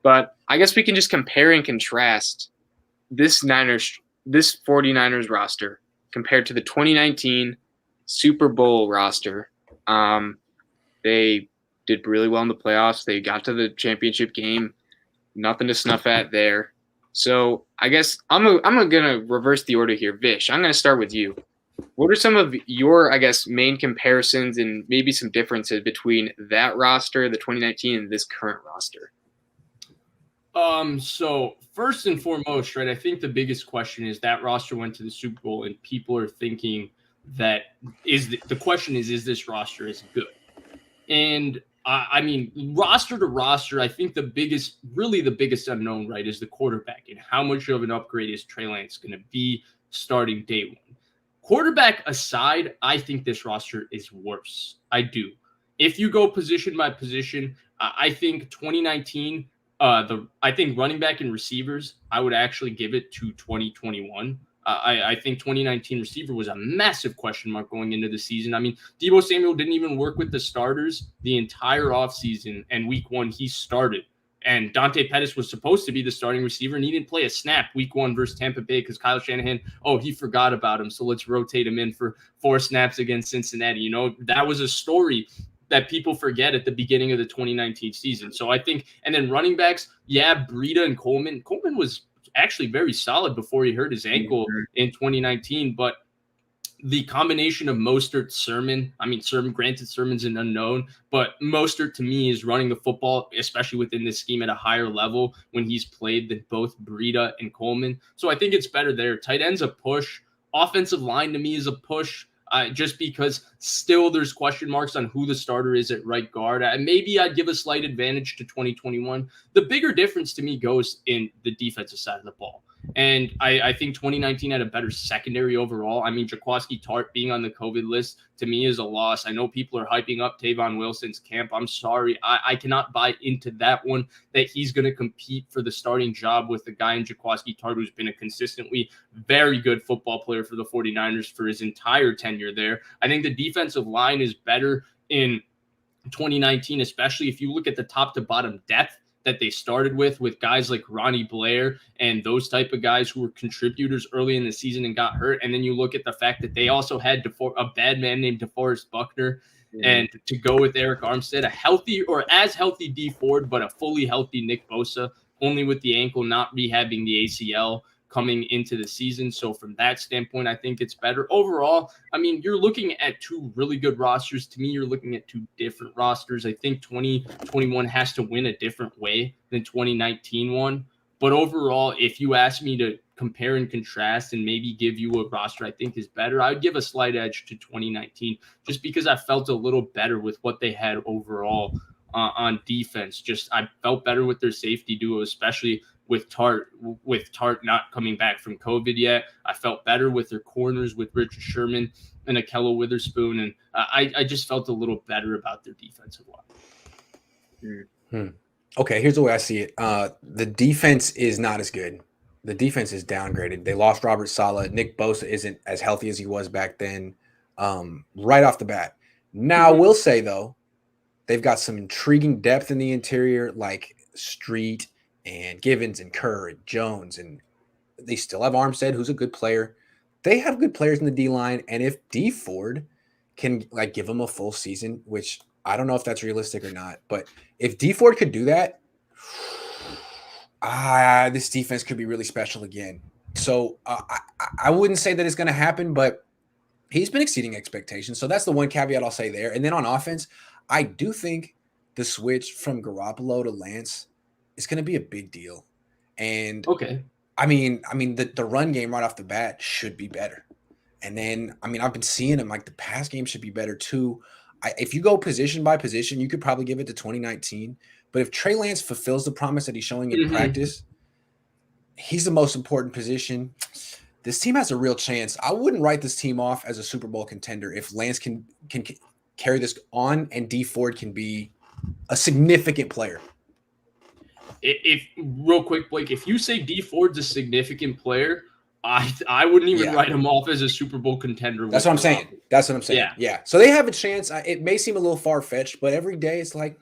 But I guess we can just compare and contrast this 49ers roster compared to the 2019 Super Bowl roster. They did really well in the playoffs. They got to the championship game. Nothing to snuff at there. So I guess I'm going to reverse the order here. Vish, I'm going to start with you. What are some of your, I guess, main comparisons and maybe some differences between that roster, the 2019, and this current roster? So first and foremost, right, I think the biggest question is that roster went to the Super Bowl, and people are thinking that the question is this roster is good? And I mean, roster to roster, I think the biggest unknown, right, is the quarterback, and how much of an upgrade is Trey Lance going to be starting day one. Quarterback aside, I think this roster is worse. I do. If you go position by position, I think 2019, I think running back and receivers, I would actually give it to 2021. I think 2019 receiver was a massive question mark going into the season. I mean, Deebo Samuel didn't even work with the starters the entire offseason, and week 1 he started. And Dante Pettis was supposed to be the starting receiver, and he didn't play a snap week 1 versus Tampa Bay because Kyle Shanahan, he forgot about him, so let's rotate him in for 4 snaps against Cincinnati. You know, that was a story that people forget at the beginning of the 2019 season. So I think, and then running backs, Breida and Coleman. Coleman was actually very solid before he hurt his ankle in 2019, but the combination of Mostert, Sermon, granted Sermon's an unknown, but Mostert to me is running the football, especially within this scheme, at a higher level when he's played than both Breida and Coleman. So I think it's better there. Tight end's a push. Offensive line to me is a push. Just because still there's question marks on who the starter is at right guard. Maybe I'd give a slight advantage to 2021. The bigger difference to me goes in the defensive side of the ball. And I think 2019 had a better secondary overall. I mean, Jaquiski Tartt being on the COVID list to me is a loss. I know people are hyping up Tavon Wilson's camp. I'm sorry. I cannot buy into that one, that he's going to compete for the starting job with the guy in Jaquiski Tartt who's been a consistently very good football player for the 49ers for his entire tenure there. I think the defensive line is better in 2019, especially if you look at the top to bottom depth that they started with guys like Ronnie Blair and those type of guys who were contributors early in the season and got hurt. And then you look at the fact that they also had a bad man named DeForest Buckner, and to go with Eric Armstead, a healthy or as healthy D Ford, but a fully healthy Nick Bosa, only with the ankle, not rehabbing the ACL coming into the season. So from that standpoint, I think it's better. Overall, I mean, you're looking at 2 really good rosters. To me, you're looking at 2 different rosters. I think 2021 has to win a different way than 2019 won. But overall, if you ask me to compare and contrast and maybe give you a roster I think is better, I would give a slight edge to 2019 just because I felt a little better with what they had overall on defense. Just I felt better with their safety duo, especially with Tartt not coming back from COVID yet. I felt better with their corners with Richard Sherman and Ahkello Witherspoon, and I just felt a little better about their defensive line. Okay, here's the way I see it. The defense is not as good. The defense is downgraded. They lost Robert Saleh. Nick Bosa isn't as healthy as he was back then, right off the bat. Now, I will say, though, they've got some intriguing depth in the interior, like Street and Givens and Kerr and Jones, and they still have Armstead, who's a good player. They have good players in the D-line, and if D Ford can give them a full season, which I don't know if that's realistic or not, but if D Ford could do that, this defense could be really special again. So I wouldn't say that it's going to happen, but he's been exceeding expectations. So that's the one caveat I'll say there. And then on offense, I do think the switch from Garoppolo to Lance is going to be a big deal. And okay. I mean, the run game right off the bat should be better. And then, I've been seeing him, like, the pass game should be better too. If you go position by position, you could probably give it to 2019. But if Trey Lance fulfills the promise that he's showing in practice, he's the most important position. This team has a real chance. I wouldn't write this team off as a Super Bowl contender if Lance can carry this on and D Ford can be a significant player. If real quick, Blake, if you say D Ford's a significant player, I wouldn't even write him off as a Super Bowl contender. That's what I'm saying. Yeah. So they have a chance. It may seem a little far-fetched, but every day it's like,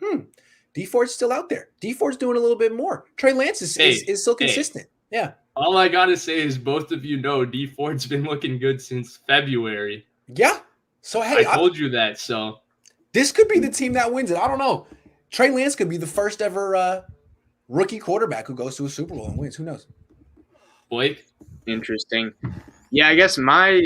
D Ford's still out there. D Ford's doing a little bit more. Trey Lance is still consistent. Yeah. All I got to say is both of you know D Ford's been looking good since February. Yeah. So, hey. I told you that, so. This could be the team that wins it. I don't know. Trey Lance could be the first ever rookie quarterback who goes to a Super Bowl and wins. Who knows? Blake? Interesting. Yeah, I guess my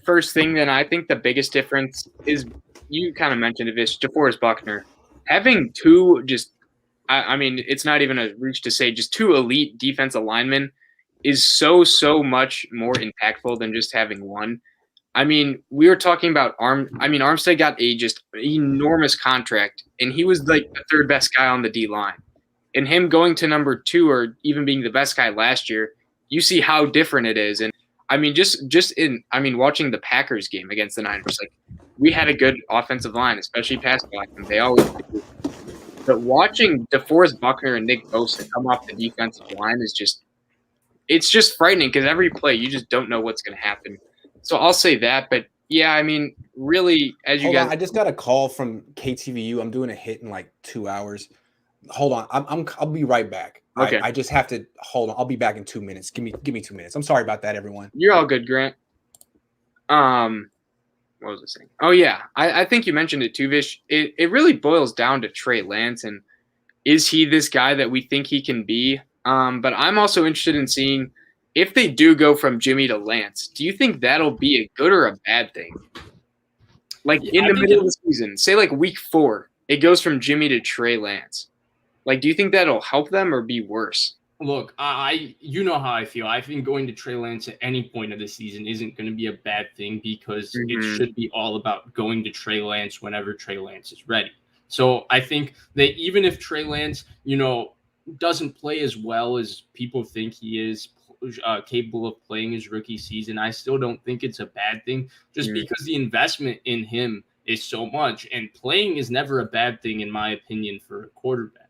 first thing, then, I think the biggest difference is, you kind of mentioned it, Vish, DeForest Buckner. Having two it's not even a reach to say just two elite defensive linemen is so much more impactful than just having one. We were talking about Armstead got a just enormous contract, and he was like the third best guy on the D line. And him going to number 2 or even being the best guy last year, you see how different it is. And watching the Packers game against the Niners, like, we had a good offensive line, especially pass blocking. They always do. But watching DeForest Buckner and Nick Bosa come off the defensive line it's just frightening, because every play you just don't know what's going to happen. So I'll say that. But yeah, really, as you guys, I just got a call from KTVU. I'm doing a hit in like 2 hours. Hold on, I'll be right back. Okay. I just have to hold on. I'll be back in 2 minutes. Give me 2 minutes. I'm sorry about that, everyone. You're all good, Grant. What was I saying? Oh yeah, I think you mentioned it too, Vish. It really boils down to Trey Lance, and is he this guy that we think he can be? But I'm also interested in seeing if they do go from Jimmy to Lance. Do you think that'll be a good or a bad thing? Like, in the middle of the season, say like week 4, it goes from Jimmy to Trey Lance. Like, do you think that'll help them or be worse? Look, you know how I feel. I think going to Trey Lance at any point of the season isn't going to be a bad thing, because it should be all about going to Trey Lance whenever Trey Lance is ready. So I think that even if Trey Lance, doesn't play as well as people think he is capable of playing his rookie season, I still don't think it's a bad thing, just because the investment in him is so much, and playing is never a bad thing, in my opinion, for a quarterback.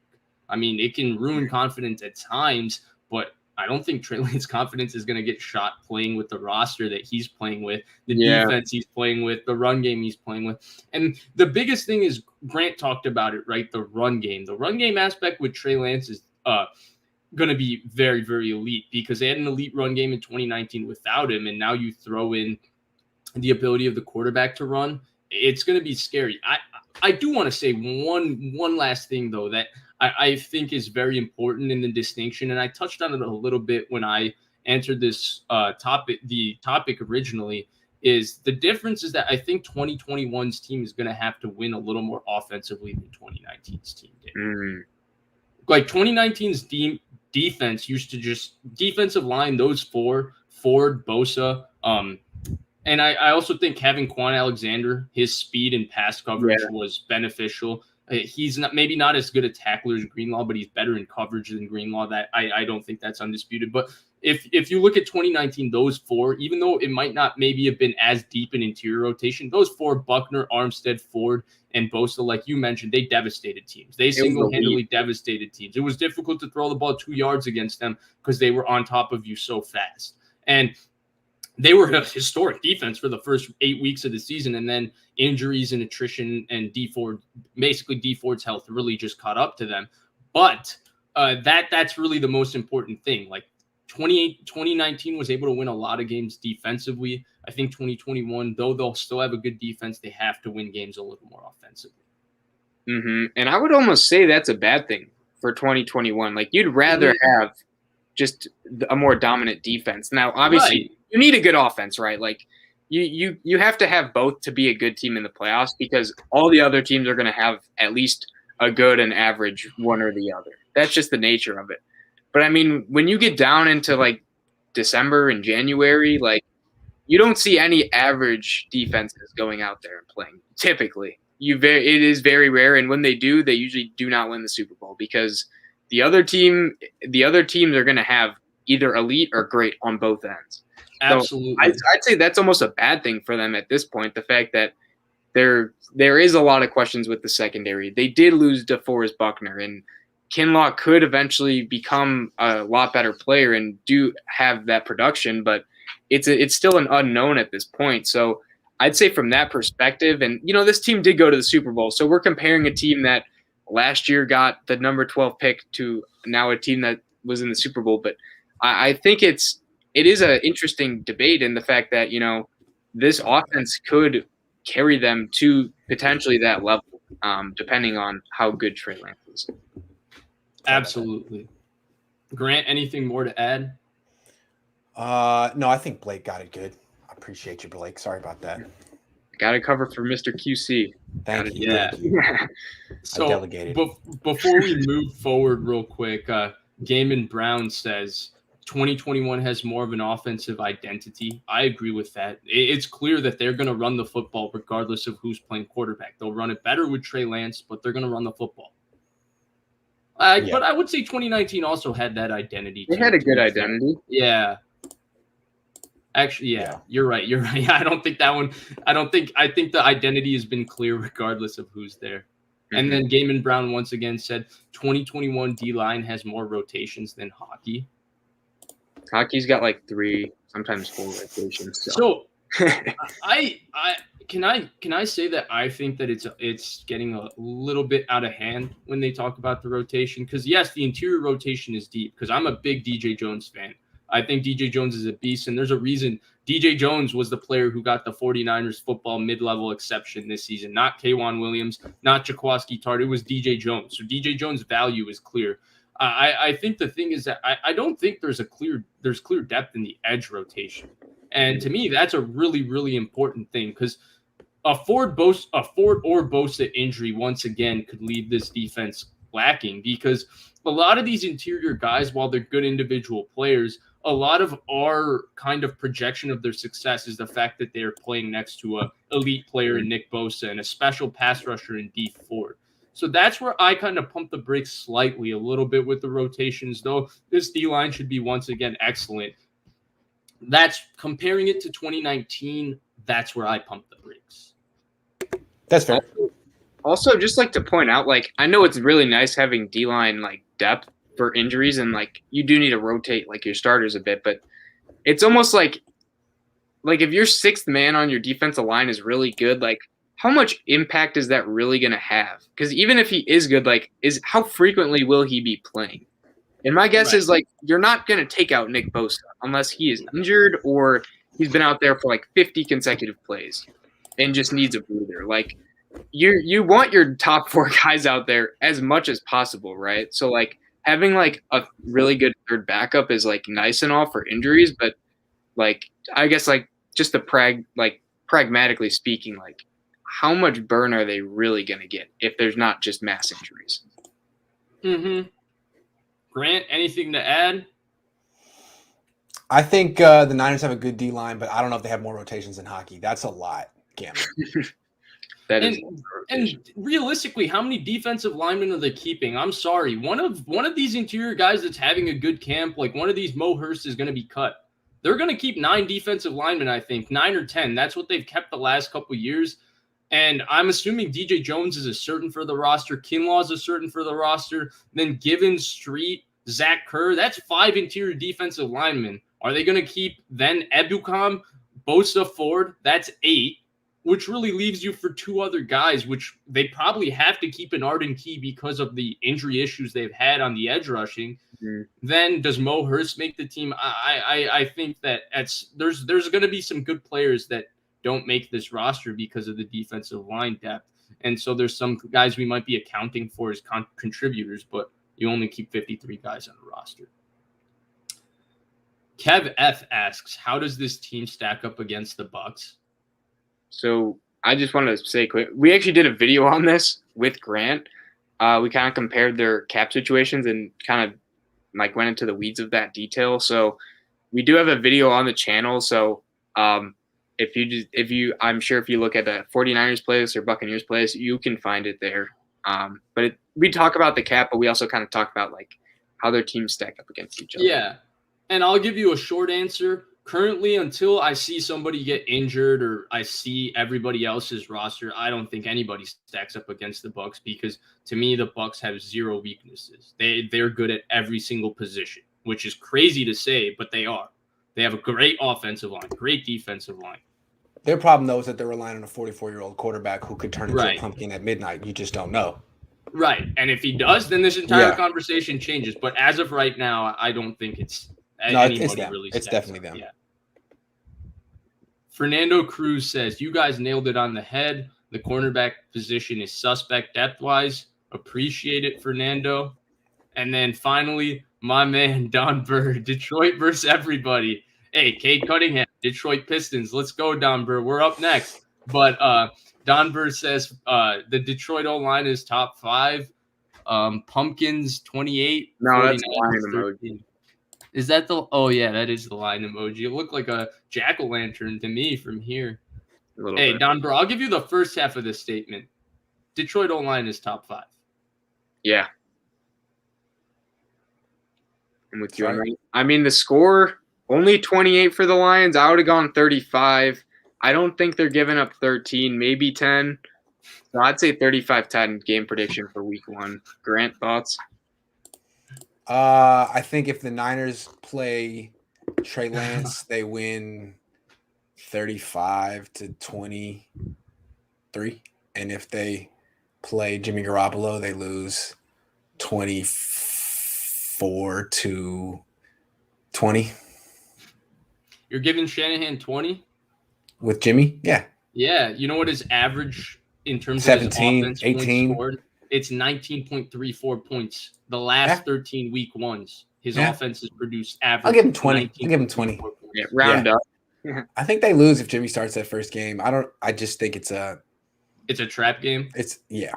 It can ruin confidence at times, but I don't think Trey Lance's confidence is going to get shot playing with the roster that he's playing with, the defense he's playing with, the run game he's playing with. And the biggest thing is, Grant talked about it, right? The run game. The run game aspect with Trey Lance is going to be very, very elite, because they had an elite run game in 2019 without him, and now you throw in the ability of the quarterback to run. It's going to be scary. I do want to say one last thing, though, that I think is very important in the distinction, and I touched on it a little bit when I answered this topic. The topic originally is the difference is that I think 2021's team is going to have to win a little more offensively than 2019's team did. Like 2019's defense used to just defensive line, those 4, Ford, Bosa, and I also think having Quan Alexander, his speed and pass coverage was beneficial. He's maybe not as good a tackler as Greenlaw, but he's better in coverage than Greenlaw. That I don't think that's undisputed. But if you look at 2019, those 4, even though it might not maybe have been as deep an interior rotation, those 4, Buckner, Armstead, Ford, and Bosa, like you mentioned, they devastated teams. They single-handedly devastated teams. It was difficult to throw the ball 2 yards against them because they were on top of you so fast. And they were a historic defense for the first 8 weeks of the season, and then injuries and attrition and D Ford's health really just caught up to them. But that's really the most important thing. Like 2019 was able to win a lot of games defensively. I think 2021, though they'll still have a good defense, they have to win games a little more offensively. And I would almost say that's a bad thing for 2021. Like, you'd rather have just a more dominant defense. Now, obviously, you need a good offense, right? Like, you have to have both to be a good team in the playoffs, because all the other teams are going to have at least a good and average one or the other. That's just the nature of it. But I mean, when you get down into like December and January, like you don't see any average defenses going out there and playing. Typically, it is very rare, and when they do, they usually do not win the Super Bowl, because the other teams are going to have either elite or great on both ends. Absolutely. So I'd say that's almost a bad thing for them at this point. The fact that there is a lot of questions with the secondary. They did lose DeForest Buckner, and Kinlaw could eventually become a lot better player and do have that production, but it's still an unknown at this point. So I'd say from that perspective, and this team did go to the Super Bowl, so we're comparing a team that last year got the number 12 pick to now a team that was in the Super Bowl. But I think it is an interesting debate in the fact that this offense could carry them to potentially that level, depending on how good Trey Lance is. Absolutely. Grant, anything more to add? No, I think Blake got it good. I appreciate you, Blake. Sorry about that. Got it covered for Mr. QC. Thank you. Yeah. So I delegated. Before we move forward real quick, Gaiman Brown says 2021 has more of an offensive identity. I agree with that. It's clear that they're going to run the football regardless of who's playing quarterback. They'll run it better with Trey Lance, but they're going to run the football. But I would say 2019 also had that identity. They had a good identity. Yeah. Actually, yeah, you're right. You're right. I don't think that one. I think the identity has been clear regardless of who's there. Mm-hmm. And then Gaiman Brown once again said 2021 D-line has more rotations than hockey. Hockey's got like 3, sometimes 4 rotations. So I can I say that I think that it's getting a little bit out of hand when they talk about the rotation, because yes, the interior rotation is deep, because I'm a big DJ Jones fan. I think DJ Jones is a beast, and there's a reason DJ Jones was the player who got the 49ers football mid-level exception this season, not K'Wan Williams, not Jaquiski Tartt. It was DJ Jones. So DJ Jones' value is clear. I think the thing is that I don't think there's clear depth in the edge rotation. And to me, that's a really, really important thing, because a Ford or Bosa injury once again could leave this defense lacking, because a lot of these interior guys, while they're good individual players, a lot of our kind of projection of their success is the fact that they're playing next to a elite player in Nick Bosa and a special pass rusher in D Ford. So that's where I kind of pump the brakes slightly a little bit with the rotations, though this D-line should be once again excellent. That's comparing it to 2019. That's where I pump the brakes. That's fair. Also, just like to point out, like, I know it's really nice having D-line like depth for injuries, and like you do need to rotate like your starters a bit, but it's almost like if your 6th man on your defensive line is really good, like how much impact is that really going to have? Because even if he is good, like how frequently will he be playing? And my guess is like you're not going to take out Nick Bosa unless he is injured or he's been out there for like 50 consecutive plays and just needs a breather. Like you want your top 4 guys out there as much as possible, right? So like having like a really good third backup is like nice and all for injuries, but like I guess like just pragmatically speaking, like how much burn are they really going to get if there's not just mass injuries? Mm-hmm. Grant, anything to add? I think the Niners have a good D-line, but I don't know if they have more rotations than hockey. That's a lot, Cameron. And realistically, how many defensive linemen are they keeping? I'm sorry. One of these interior guys that's having a good camp, like one of these Mo Hurst, is going to be cut. They're going to keep 9 defensive linemen, I think, 9 or 10. That's what they've kept the last couple of years. And I'm assuming DJ Jones is a certain for the roster. Kinlaw is a certain for the roster. Then Givens, Street, Zach Kerr. That's 5 interior defensive linemen. Are they going to keep then Ebukam, Bosa, Ford? That's 8. Which really leaves you for 2 other guys, which they probably have to keep an Arden Key because of the injury issues they've had on the edge rushing. Mm-hmm. Then does Mo Hurst make the team? I think that there's going to be some good players that don't make this roster because of the defensive line depth. And so there's some guys we might be accounting for as contributors, but you only keep 53 guys on the roster. Kev F asks, how does this team stack up against the Bucks? So I just want to say quick, we actually did a video on this with Grant. We kind of compared their cap situations and kind of like went into the weeds of that detail. So we do have a video on the channel. So I'm sure if you look at the 49ers playlist or Buccaneers playlist, you can find it there. We talk about the cap, but we also kind of talk about like how their teams stack up against each other. Yeah. And I'll give you a short answer. Currently, until I see somebody get injured or I see everybody else's roster, I don't think anybody stacks up against the Bucks, because to me, the Bucks have zero weaknesses. They're good at every single position, which is crazy to say, but they are. They have a great offensive line, great defensive line. Their problem, though, is that they're relying on a 44-year-old quarterback who could turn into a pumpkin at midnight. You just don't know. Right. And if he does, then this entire conversation changes. But as of right now, I don't think it's anybody really. It's definitely them. Yeah. Fernando Cruz says, you guys nailed it on the head. The cornerback position is suspect depth-wise. Appreciate it, Fernando. And then finally, my man, Don Burr, Detroit versus everybody. Hey, Cade Cunningham, Detroit Pistons. Let's go, Don Burr. We're up next. But Don Burr says the Detroit O-line is top 5. Pumpkins, 28. No, that's a line emoji. Is that the – oh, yeah, that is the line emoji. It looked like a jack-o'-lantern to me from here. Hey, bit. Don Burr, I'll give you the first half of this statement. Detroit O-line is top 5. Yeah. I'm with you. Right. I mean, the score, only 28 for the Lions. I would have gone 35. I don't think they're giving up 13, maybe 10. So I'd say 35-10 game prediction for week 1. Grant, thoughts? I think if the Niners play Trey Lance, they win 35-23. And if they play Jimmy Garoppolo, they lose 24-20. You're giving Shanahan 20? With Jimmy? Yeah. Yeah. You know what his average in terms 17, of his offense 18. Scored? It's 19.34 points. The last 13 week ones, his offense has produced average. I'll give him 20. I'll give him 20. Yeah, round up. I think they lose if Jimmy starts that first game. I just think it's a trap game. Yeah.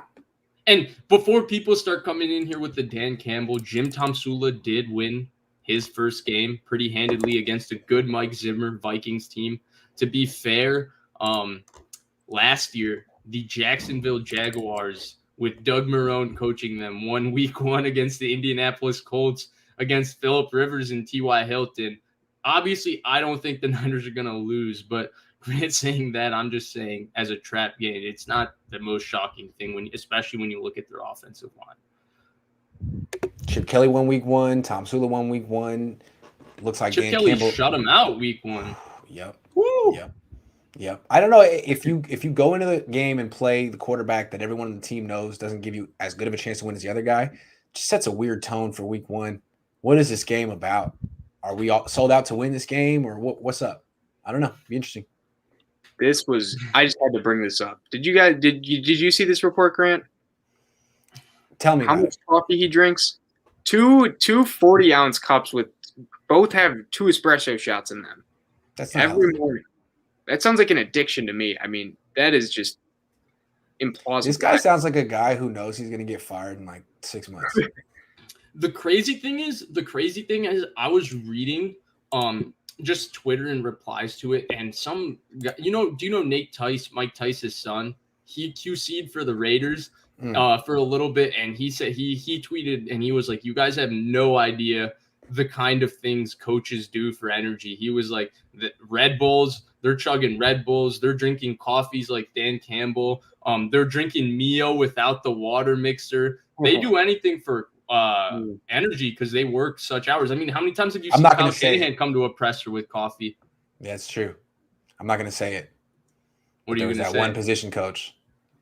And before people start coming in here with the Dan Campbell, Jim Tomsula did win his first game pretty handedly against a good Mike Zimmer Vikings team. To be fair, last year, the Jacksonville Jaguars, with Doug Marrone coaching them, won week 1 against the Indianapolis Colts against Phillip Rivers and T.Y. Hilton. Obviously, I don't think the Niners are going to lose, but Grant saying that, I'm just saying as a trap game, it's not the most shocking thing, especially when you look at their offensive line. Chip Kelly won week 1. Tomsula won week 1. Looks like Chip Kelly shut him out week 1. Yep. Woo. Yep. I don't know if you go into the game and play the quarterback that everyone on the team knows doesn't give you as good of a chance to win as the other guy, it just sets a weird tone for week 1. What is this game about? Are we all sold out to win this game, or what's up? I don't know. It'd be interesting. I just had to bring this up. Did you see this report, Grant? Tell me how much coffee he drinks. Two 40-ounce cups with both have 2 espresso shots in them. That's every morning. That sounds like an addiction to me. I mean, that is just implausible. This guy sounds like a guy who knows he's going to get fired in like 6 months. The crazy thing is I was reading just Twitter and replies to it, and some guy, do you know Nate Tice, Mike Tice's son? He QC'd for the Raiders for a little bit, and he said he tweeted and he was like, you guys have no idea the kind of things coaches do for energy. He was like, the Red Bulls, they're chugging Red Bulls, they're drinking coffees like Dan Campbell, they're drinking Mio without the water mixer. They do anything for energy because they work such hours. I mean, how many times have you seen Kyle Shanahan come to a presser with coffee? Yeah, it's true. I'm not going to say it. What are you going to say? That one position coach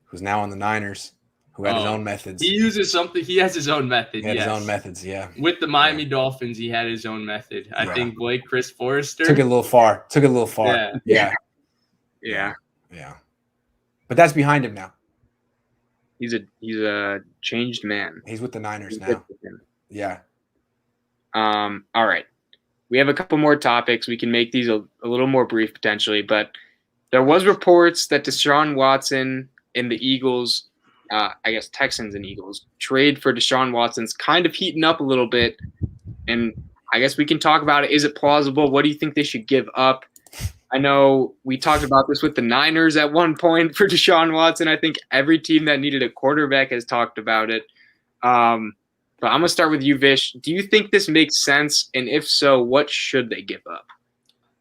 who's now on the Niners who had his own methods. He uses something. He has his own method. He had his own methods, yeah. With the Miami Dolphins, he had his own method. I think Chris Forrester took it a little far. Yeah. But that's behind him now. He's a changed man. He's with the Niners now. Yeah. All right. we have a couple more topics. We can make these a little more brief potentially, but there was reports that Deshaun Watson and the Eagles, I guess Texans and Eagles, trade for Deshaun Watson's kind of heating up a little bit. And I guess we can talk about it. Is it plausible? What do you think they should give up? I know we talked about this with the Niners at one point for Deshaun Watson. I think every team that needed a quarterback has talked about it. But I'm going to start with you, Vish. Do you think this makes sense? And if so, what should they give up?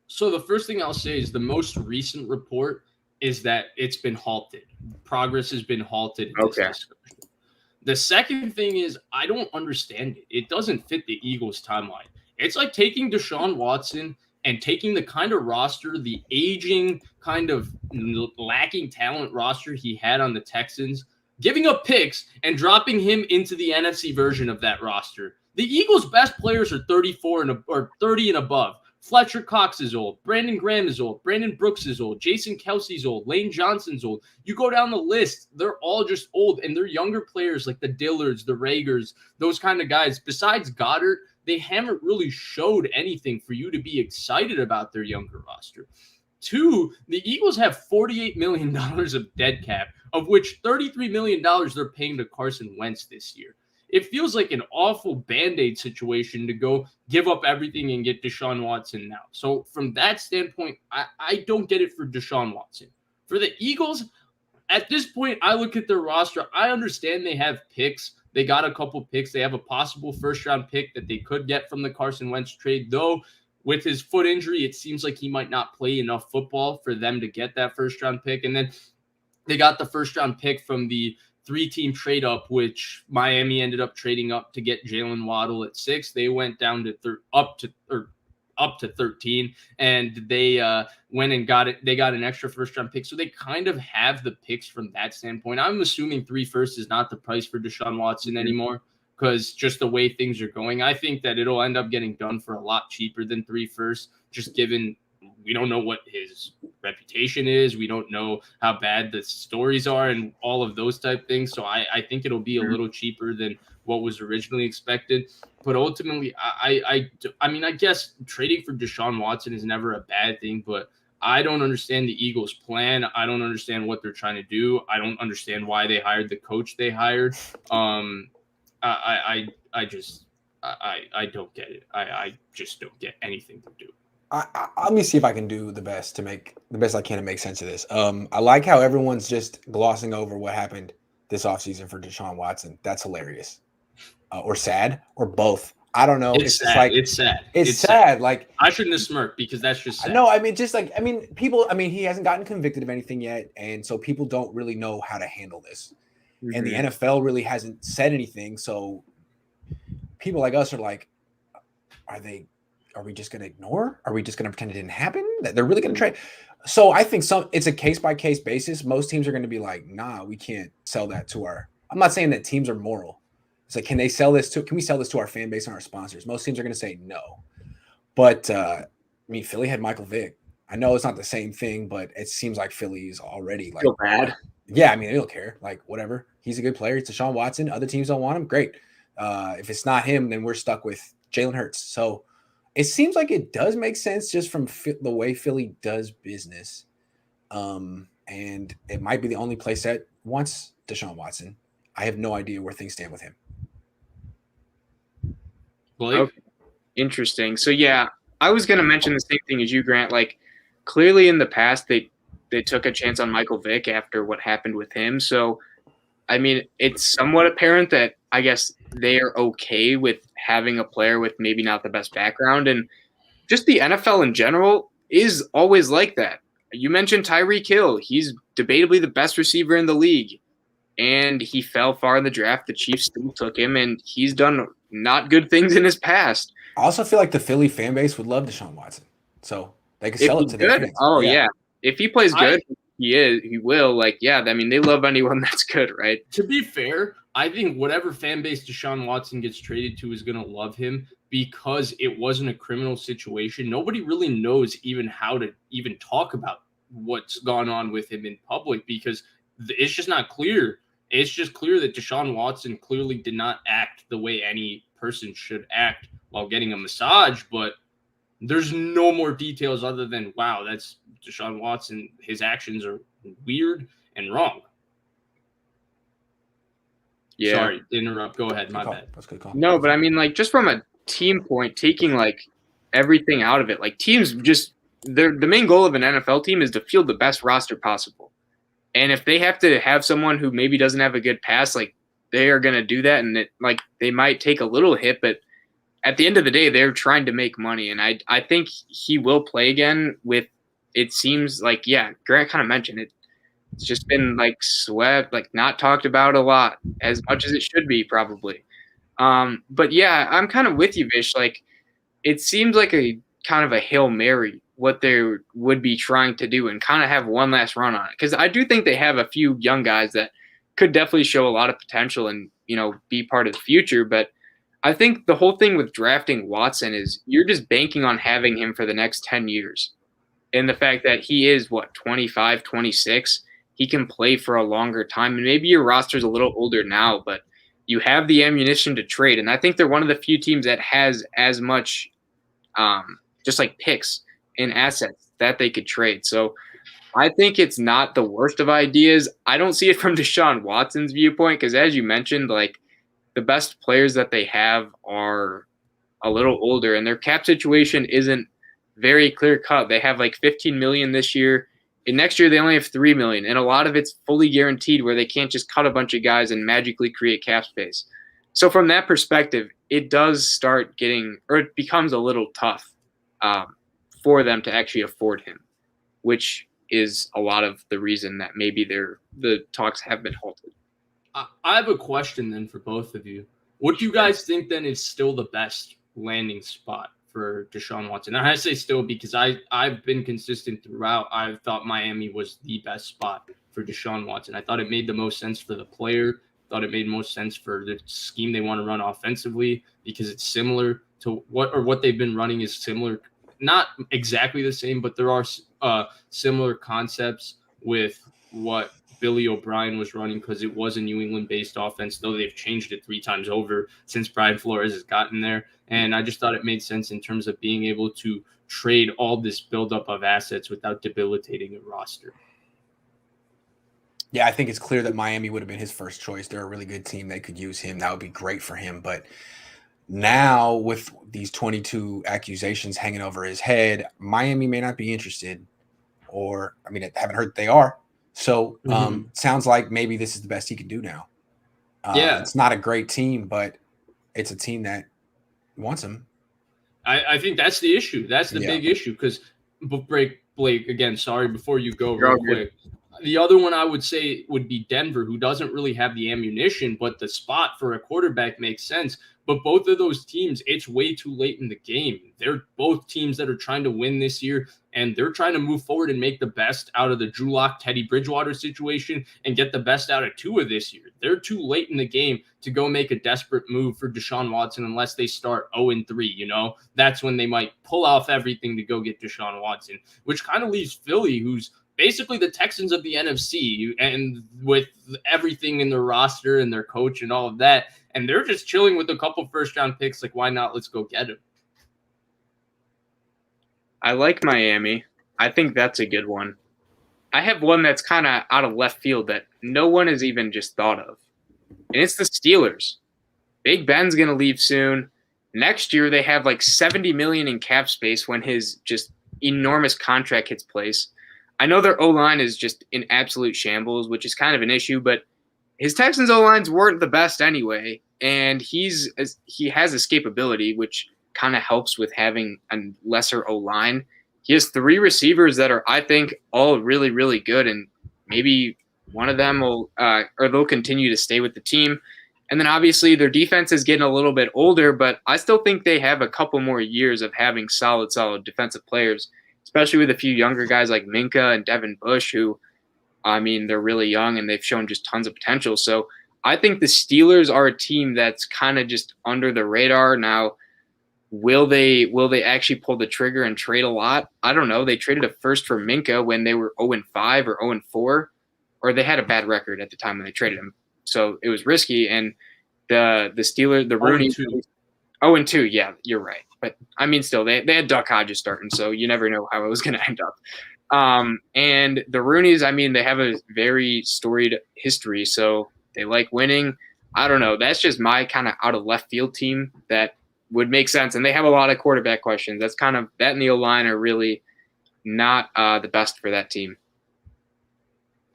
So the first thing I'll say is the most recent report is that it's been halted. Progress has been halted. Okay. The second thing is I don't understand it. It doesn't fit the Eagles' timeline. It's like taking Deshaun Watson and taking the kind of roster, the aging, kind of lacking talent roster he had on the Texans, giving up picks and dropping him into the NFC version of that roster. The Eagles' best players are 34 or 30 and above. Fletcher Cox is old. Brandon Graham is old. Brandon Brooks is old. Jason Kelsey's old. Lane Johnson's old. You go down the list, they're all just old. And they're younger players like the Dillards, the Ragers, those kind of guys. Besides Goddard, they haven't really showed anything for you to be excited about their younger roster. Two, the Eagles have $48 million of dead cap, of which $33 million they're paying to Carson Wentz this year. It feels like an awful Band-Aid situation to go give up everything and get Deshaun Watson now. So from that standpoint, I don't get it for Deshaun Watson. For the Eagles, at this point, I look at their roster. I understand they have picks. They got a couple picks. They have a possible first-round pick that they could get from the Carson Wentz trade, though with his foot injury, it seems like he might not play enough football for them to get that first-round pick. And then they got the first-round pick from the 3-team trade up, which Miami ended up trading up to get Jalen Waddle at 6. They went down to up to 13, and they went and got it. They got an extra first-round pick, so they kind of have the picks from that standpoint. I'm assuming 3 firsts is not the price for Deshaun Watson anymore, because just the way things are going, I think that it'll end up getting done for a lot cheaper than 3 firsts, just given we don't know what his reputation is. We don't know how bad the stories are and all of those type things. So I think it'll be a little cheaper than what was originally expected. But ultimately, I mean, I guess trading for Deshaun Watson is never a bad thing, but I don't understand the Eagles' plan. I don't understand what they're trying to do. I don't understand why they hired the coach they hired. I don't get it. I just don't get anything to do. Let me see if I can do the best I can to make sense of this. I like how everyone's just glossing over what happened this offseason for Deshaun Watson. That's hilarious. Or sad, or both. I don't know. It's sad. It's sad. It's sad. Like, I shouldn't have smirked because that's just sad. No, I mean, people, he hasn't gotten convicted of anything yet. And so people don't really know how to handle this. Mm-hmm. And the NFL really hasn't said anything. So people like us are like, are we just going to ignore? Are we just going to pretend it didn't happen? That they're really going to try? So I think it's a case-by-case basis. Most teams are going to be like, nah, we can't sell that to I'm not saying that teams are moral. It's like, can we sell this to our fan base and our sponsors? Most teams are going to say no. But, Philly had Michael Vick. I know it's not the same thing, but it seems like Philly is already like. Feel bad. Yeah, they don't care. Like, whatever. He's a good player. It's Deshaun Watson. Other teams don't want him. Great. If it's not him, then we're stuck with Jalen Hurts. So, it seems like it does make sense just from the way Philly does business. And it might be the only place that wants Deshaun Watson. I have no idea where things stand with him. Okay. Interesting. So, yeah, I was going to mention the same thing as you, Grant. Like, clearly in the past, they took a chance on Michael Vick after what happened with him. So, it's somewhat apparent that I guess they are okay with having a player with maybe not the best background. And just the NFL in general is always like that. You mentioned Tyreek Hill. He's debatably the best receiver in the league. And he fell far in the draft. The Chiefs still took him, and he's done not good things in his past. I also feel like the Philly fan base would love Deshaun Watson. So they could sell it to their fans. Oh, yeah. If he plays good, he will. Like, yeah, they love anyone that's good, right? To be fair, I think whatever fan base Deshaun Watson gets traded to is going to love him because it wasn't a criminal situation. Nobody really knows even how to even talk about what's gone on with him in public because it's just not clear. It's just clear that Deshaun Watson clearly did not act the way any person should act while getting a massage, but There's no more details other than, wow, that's Deshaun Watson. His actions are weird and wrong. Yeah. Sorry to interrupt. Go ahead. My bad. That's a good call. No, but I mean, like, just from a team point, taking like everything out of it, like teams just the main goal of an NFL team is to field the best roster possible. And if they have to have someone who maybe doesn't have a good pass, like they are going to do that, and like they might take a little hit, but at the end of the day, they're trying to make money. And I think he will play again with, it seems like, yeah, Grant kind of mentioned it. It's just been like swept, like not talked about a lot, as much as it should be probably. But yeah, I'm kind of with you, Vish. Like it seems like a kind of a Hail Mary what they would be trying to do and kind of have one last run on it. Because I do think they have a few young guys that could definitely show a lot of potential and, be part of the future. But I think the whole thing with drafting Watson is you're just banking on having him for the next 10 years. And the fact that he is, 25, 26, he can play for a longer time. And maybe your roster's a little older now, but you have the ammunition to trade. And I think they're one of the few teams that has as much just like picks and assets that they could trade. So I think it's not the worst of ideas. I don't see it from Deshaun Watson's viewpoint because, as you mentioned, like the best players that they have are a little older and their cap situation isn't very clear cut. They have like $15 million this year. And next year they only have $3 million. And a lot of it's fully guaranteed where they can't just cut a bunch of guys and magically create cap space. So from that perspective, it does start getting, or it becomes a little tough for them to actually afford him, which is a lot of the reason that maybe the talks have been halted. I have a question then for both of you. What do you guys think then is still the best landing spot for Deshaun Watson? And I say still because I've been consistent throughout. I thought Miami was the best spot for Deshaun Watson. I thought it made the most sense for the player. Thought it made most sense for the scheme they want to run offensively because it's similar to what they've been running is similar. Not exactly the same, but there are similar concepts with what Billy O'Brien was running because it was a New England-based offense, though they've changed it 3 times over since Brian Flores has gotten there. And I just thought it made sense in terms of being able to trade all this buildup of assets without debilitating a roster. Yeah, I think it's clear that Miami would have been his first choice. They're a really good team. They could use him. That would be great for him. But now with these 22 accusations hanging over his head, Miami may not be interested. Or, I mean, I haven't heard they are. So sounds like maybe this is the best he can do now. Yeah. It's not a great team, but it's a team that wants him. I think that's the issue. That's the big issue because Blake, again, sorry, before you go real quick. The other one I would say would be Denver, who doesn't really have the ammunition, but the spot for a quarterback makes sense. But both of those teams, it's way too late in the game. They're both teams that are trying to win this year, and they're trying to move forward and make the best out of the Drew Lock, Teddy Bridgewater situation and get the best out of Tua this year. They're too late in the game to go make a desperate move for Deshaun Watson unless they start 0-3, That's when they might pull off everything to go get Deshaun Watson, which kind of leaves Philly, who's basically the Texans of the NFC, and with everything in their roster and their coach and all of that. And they're just chilling with a couple first-round picks. Like, why not? Let's go get him. I like Miami. I think that's a good one. I have one that's kind of out of left field that no one has even just thought of. And it's the Steelers. Big Ben's going to leave soon. Next year, they have like $70 million in cap space when his just enormous contract hits place. I know their O-line is just in absolute shambles, which is kind of an issue, but his Texans O-lines weren't the best anyway, and he has escapability, which kind of helps with having a lesser O-line. He has 3 receivers that are, I think, all really, really good, and maybe one of them will or they'll continue to stay with the team. And then obviously their defense is getting a little bit older, but I still think they have a couple more years of having solid defensive players, especially with a few younger guys like Minka and Devin Bush, who, I mean, they're really young and they've shown just tons of potential. So I think the Steelers are a team that's kind of just under the radar. Now, will they actually pull the trigger and trade a lot? I don't know. They traded a first for Minka when they were 0-5 or 0-4, or they had a bad record at the time when they traded him. So it was risky. And the Steelers, the Rooney, 0-2. Yeah, you're right. But I mean, still, they had Duck Hodges starting, so you never know how it was going to end up. And the Rooneys, I mean, they have a very storied history, so they like winning. I don't know. That's just my kind of out of left field team that would make sense. And they have a lot of quarterback questions. That's kind of that and the O-line are really not the best for that team.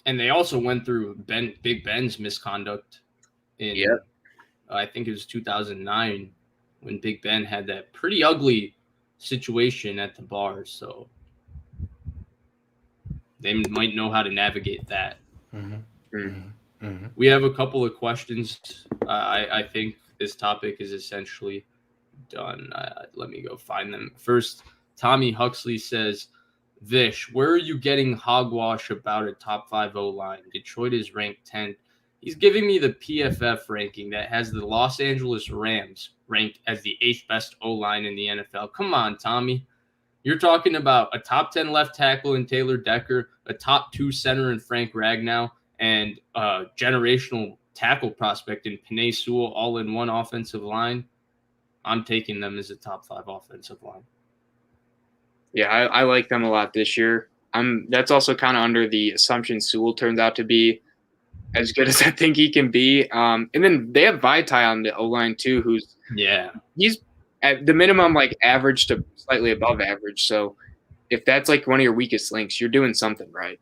And they also went through Big Ben's misconduct in, I think it was 2009 when Big Ben had that pretty ugly situation at the bar. So they might know how to navigate that. Mm-hmm. Mm-hmm. Mm-hmm. We have a couple of questions. I think this topic is essentially done. Let me go find them. First, Tommy Huxley says, Vish, where are you getting hogwash about a top 5 O-line? Detroit is ranked 10th. He's giving me the PFF ranking that has the Los Angeles Rams ranked as the 8th best O-line in the NFL. Come on, Tommy. You're talking about a top 10 left tackle in Taylor Decker, a top 2 center in Frank Ragnow, and a generational tackle prospect in Penei Sewell, all in one offensive line. I'm taking them as a top 5 offensive line. Yeah, I like them a lot this year. That's also kind of under the assumption Sewell turns out to be as good as I think he can be. And then they have Vitae on the O-line too, he's at the minimum like average to slightly above average. So if that's like one of your weakest links, you're doing something right.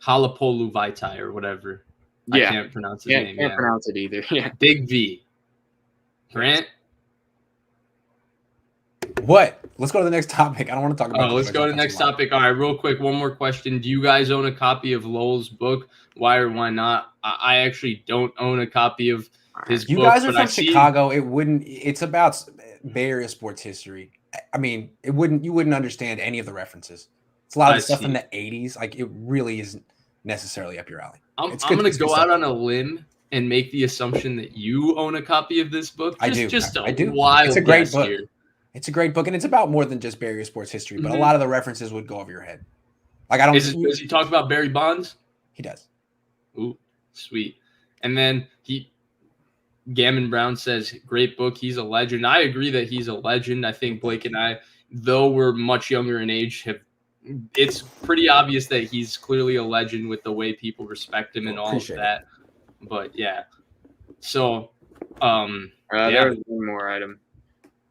Halapolu Vitae or whatever. Yeah. I can't pronounce his name. Can't pronounce it either. Yeah. Big V. Grant? What? Let's go to the next topic. I don't want to talk about. Let's go to the next topic. All right, real quick, one more question. Do you guys own a copy of Lowell's book? Why or why not? I actually don't own a copy of his book. You guys are from Chicago. It's about Bay Area sports history. I mean, you wouldn't understand any of the references. It's a lot of the stuff in the 80s. Like, it really isn't necessarily up your alley. I'm going to go out on a limb and make the assumption that you own a copy of this book. I do. Wild it's a great book. Here. It's a great book, and it's about more than just Bay Area sports history, but a lot of the references would go over your head. Like, I don't. Does he talk about Barry Bonds? He does. Ooh, sweet. And then Gammon Brown says, great book. He's a legend. I agree that he's a legend. I think Blake and I, though we're much younger in age, it's pretty obvious that he's clearly a legend with the way people respect him and all of that. But yeah. So, there's one more item.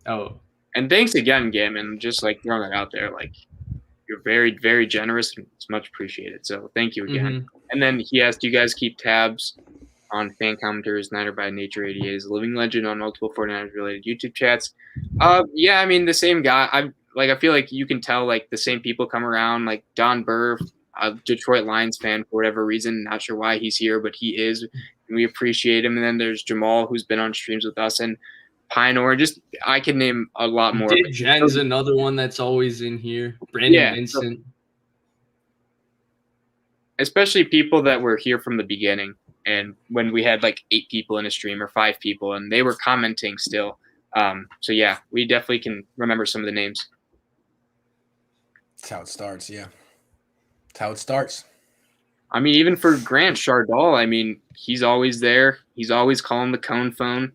Oh. And thanks again, Gammon. Just like throwing that out there, like you're very, very generous and it's much appreciated. So thank you again. Mm-hmm. And then he asked, do you guys keep tabs on fan commenters, Niner by Nature 88's living legend on multiple 49ers related YouTube chats? Yeah, I mean the same guy. I feel like you can tell like the same people come around, like Don Burr, a Detroit Lions fan for whatever reason. Not sure why he's here, but he is. And we appreciate him. And then there's Jamal, who's been on streams with us, and Pine or just I can name a lot more. Jen's another one that's always in here. Brandon Vincent. Especially people that were here from the beginning and when we had like 8 people in a stream or 5 people and they were commenting still. So yeah, we definitely can remember some of the names. That's how it starts, yeah. That's how it starts. I mean, even for Grant Chardall, I mean, he's always there. He's always calling the Cohn phone.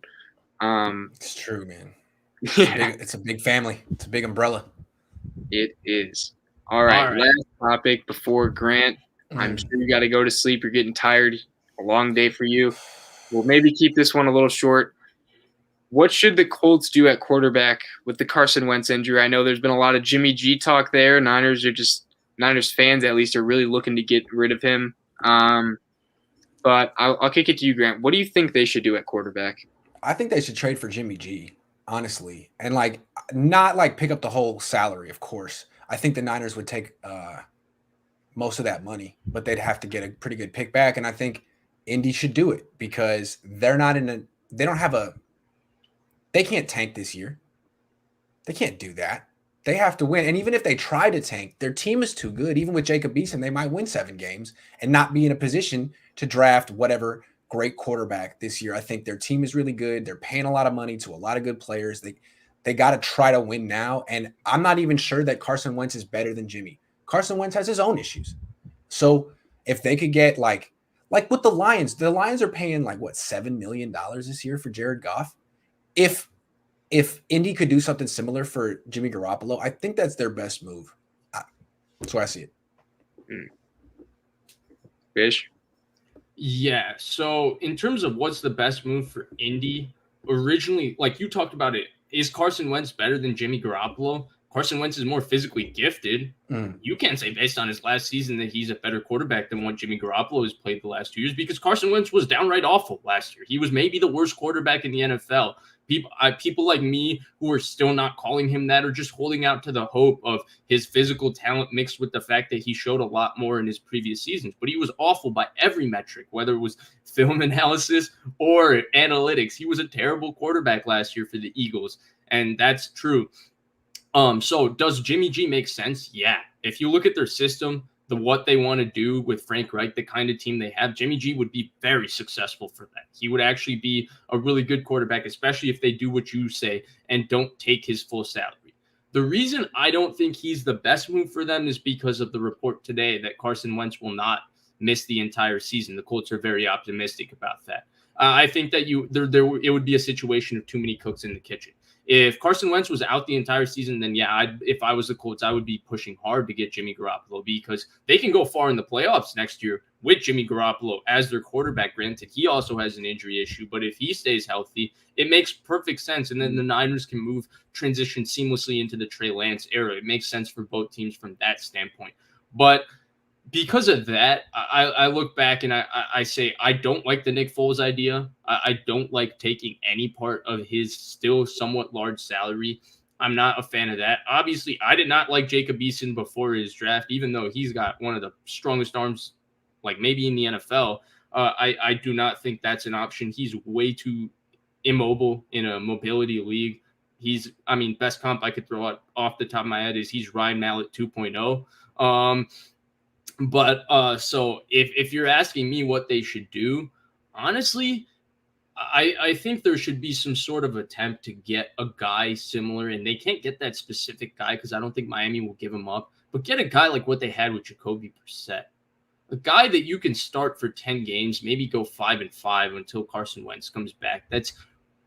It's true, man. It's a big family. It's a big umbrella. It is. All right. Last topic before Grant. I'm sure you got to go to sleep. You're getting tired. A long day for you. We'll maybe keep this one a little short. What should the Colts do at quarterback with the Carson Wentz injury? I know there's been a lot of Jimmy G talk there. Niners fans at least are really looking to get rid of him. But I'll kick it to you, Grant. What do you think they should do at quarterback? I think they should trade for Jimmy G, honestly, and not pick up the whole salary. Of course, I think the Niners would take most of that money, but they'd have to get a pretty good pick back. And I think Indy should do it because they can't tank this year. They can't do that. They have to win. And even if they try to tank, their team is too good. Even with Jacob Eason, they might win 7 games and not be in a position to draft whatever great quarterback this year. I think their team is really good. They're paying a lot of money to a lot of good players. They got to try to win now. And I'm not even sure that Carson Wentz is better than Jimmy. Carson Wentz has his own issues. So if they could get like with the Lions are paying $7 million this year for Jared Goff. If if Indy could do something similar for Jimmy Garoppolo, I think that's their best move. That's why I see it. Vish? Yeah. So in terms of what's the best move for Indy, originally, like you talked about it, is Carson Wentz better than Jimmy Garoppolo? Carson Wentz is more physically gifted. You can't say based on his last season that he's a better quarterback than what Jimmy Garoppolo has played the last 2 years, because Carson Wentz was downright awful last year. He was maybe the worst quarterback in the NFL. People like me who are still not calling him that are just holding out to the hope of his physical talent mixed with the fact that he showed a lot more in his previous seasons. But he was awful by every metric, whether it was film analysis or analytics. He was a terrible quarterback last year for the Eagles, and that's true. So does Jimmy G make sense? Yeah. If you look at their system, what they want to do with Frank Reich, the kind of team they have, Jimmy G would be very successful for that. He would actually be a really good quarterback, especially if they do what you say and don't take his full salary. The reason I don't think he's the best move for them is because of the report today that Carson Wentz will not miss the entire season. The Colts are very optimistic about that. I think that it would be a situation of too many cooks in the kitchen. If Carson Wentz was out the entire season, then yeah, if I was the Colts, I would be pushing hard to get Jimmy Garoppolo, because they can go far in the playoffs next year with Jimmy Garoppolo as their quarterback. Granted, he also has an injury issue, but if he stays healthy, it makes perfect sense. And then the Niners can transition seamlessly into the Trey Lance era. It makes sense for both teams from that standpoint. But because of that, I look back and I say I don't like the Nick Foles idea. I don't like taking any part of his still somewhat large salary. I'm not a fan of that. Obviously, I did not like Jacob Eason before his draft, even though he's got one of the strongest arms, like maybe in the NFL. I do not think that's an option. He's way too immobile in a mobility league. Best comp I could throw out off the top of my head is he's Ryan Mallett 2.0. So if you're asking me what they should do, honestly, I think there should be some sort of attempt to get a guy similar, and they can't get that specific guy because I don't think Miami will give him up, but get a guy like what they had with Jacoby Brissett, a guy that you can start for 10 games, maybe go 5-5 until Carson Wentz comes back. That's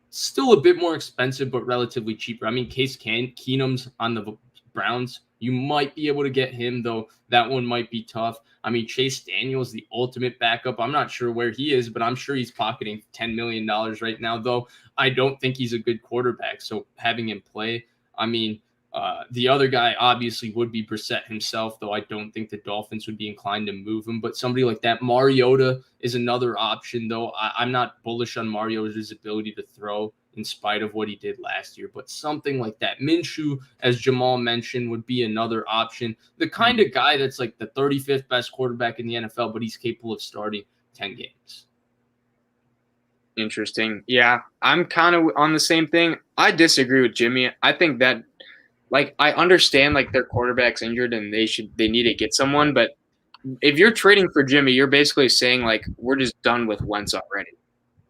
still a bit more expensive, but relatively cheaper. Case Keenum's on the Browns. You might be able to get him, though that one might be tough. Chase Daniel's the ultimate backup. I'm not sure where he is, but I'm sure he's pocketing $10 million right now, though I don't think he's a good quarterback. So having him play, the other guy obviously would be Brissett himself, though I don't think the Dolphins would be inclined to move him. But somebody like that, Mariota is another option, though. I'm not bullish on Mariota's ability to throw in spite of what he did last year. But something like that. Minshew, as Jamal mentioned, would be another option. The kind of guy that's like the 35th best quarterback in the NFL, but he's capable of starting 10 games. Interesting. Yeah, I'm kind of on the same thing. I disagree with Jimmy. I think that, I understand, their quarterback's injured and they need to get someone. But if you're trading for Jimmy, you're basically saying, we're just done with Wentz already.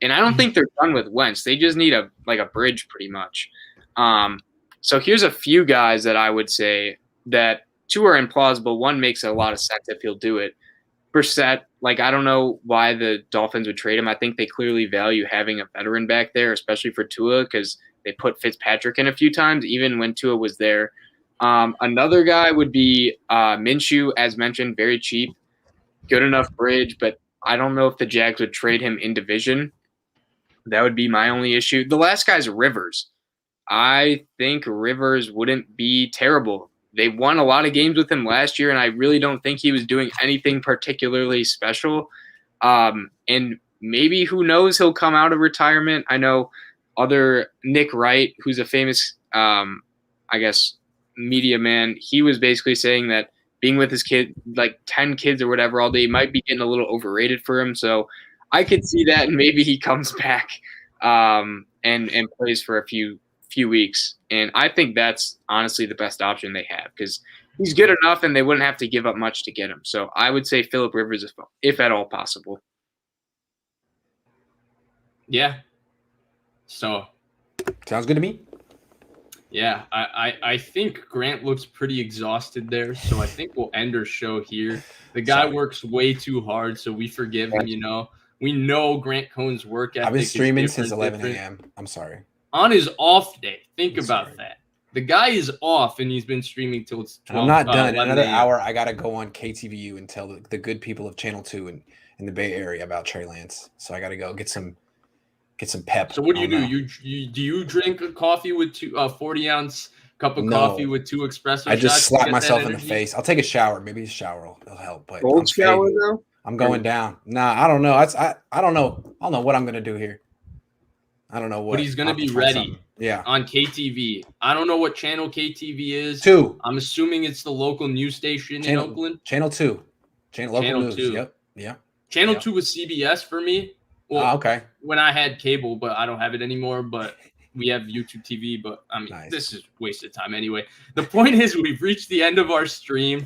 And I don't think they're done with Wentz. They just need a bridge pretty much. So here's a few guys that I would say that two are implausible. One makes a lot of sense if he'll do it. Brissett, I don't know why the Dolphins would trade him. I think they clearly value having a veteran back there, especially for Tua, because they put Fitzpatrick in a few times, even when Tua was there. Another guy would be Minshew, as mentioned, very cheap, good enough bridge, but I don't know if the Jags would trade him in division. That would be my only issue. The last guy's Rivers. I think Rivers wouldn't be terrible. They won a lot of games with him last year, and I really don't think he was doing anything particularly special. And maybe, who knows, he'll come out of retirement. I know Nick Wright, who's a famous, media man, he was basically saying that being with his kid, 10 kids or whatever all day, might be getting a little overrated for him. So I could see that, and maybe he comes back and plays for a few weeks. And I think that's honestly the best option they have, because he's good enough and they wouldn't have to give up much to get him. So I would say Phillip Rivers, if at all possible. Yeah. So sounds good to me. Yeah, I think Grant looks pretty exhausted there, so I think we'll end our show here. The guy works way too hard, so we forgive him, We know Grant Cohn's work ethic. I've been streaming since 11 a.m. I'm sorry. on his off day. Think That's about right. that. The guy is off, and he's been streaming till it's 12. I'm not done. In 11 another a.m. hour, I got to go on KTVU and tell the good people of Channel 2 in the Bay Area about Trey Lance. So I got to go get some pep. So what do you do? know. Do you drink a coffee with 40-ounce cup of coffee with 2 espresso I just shots slap to get myself that in the energy? face. I'll take a shower. Maybe a shower will help. But Cold shower though? I'm going down. Nah, I don't know. I don't know. I don't know what I'm gonna do here. I don't know what. But he's gonna I'll have to be find ready. something. Yeah. On KTV. I don't know what channel KTV is. 2. I'm assuming it's the local news station in Oakland. Channel 2. Local news. 2. Yep. Yeah. Channel 2 was CBS for me. Well, okay. When I had cable, but I don't have it anymore. But we have YouTube TV. But I mean, Nice. This is wasted time anyway. The point is, we've reached the end of our stream.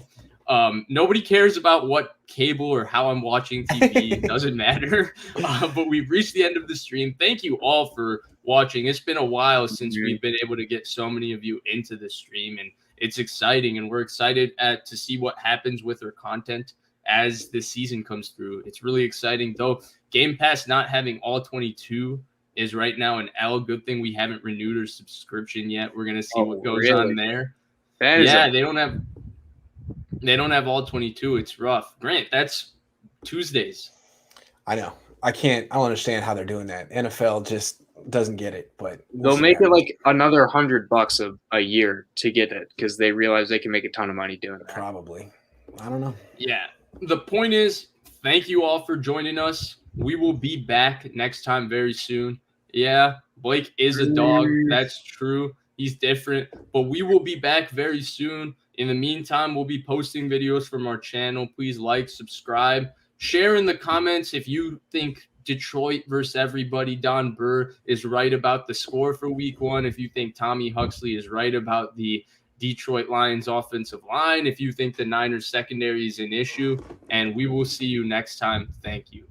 Nobody cares about what cable or how I'm watching TV. It doesn't matter. But we've reached the end of the stream. Thank you all for watching. It's been a while since we've been able to get so many of you into the stream, and it's exciting. And we're excited to see what happens with our content as the season comes through. It's really exciting, though. Game Pass not having all 22 is right now an L. Good thing we haven't renewed our subscription yet. We're gonna see what goes on there. They don't have all 22. It's rough. Grant, that's Tuesdays. I know. I don't understand how they're doing that. NFL just doesn't get it, but they'll make it like another $100 a year to get it because they realize they can make a ton of money doing that. Probably. I don't know. Yeah. The point is, thank you all for joining us. We will be back next time very soon. Yeah, Blake is a dog. That's true. He's different, but we will be back very soon. In the meantime, we'll be posting videos from our channel. Please like, subscribe, share in the comments if you think Detroit versus everybody, Don Burr, is right about the score for week 1. If you think Tommy Huxley is right about the Detroit Lions offensive line, if you think the Niners secondary is an issue, and we will see you next time. Thank you.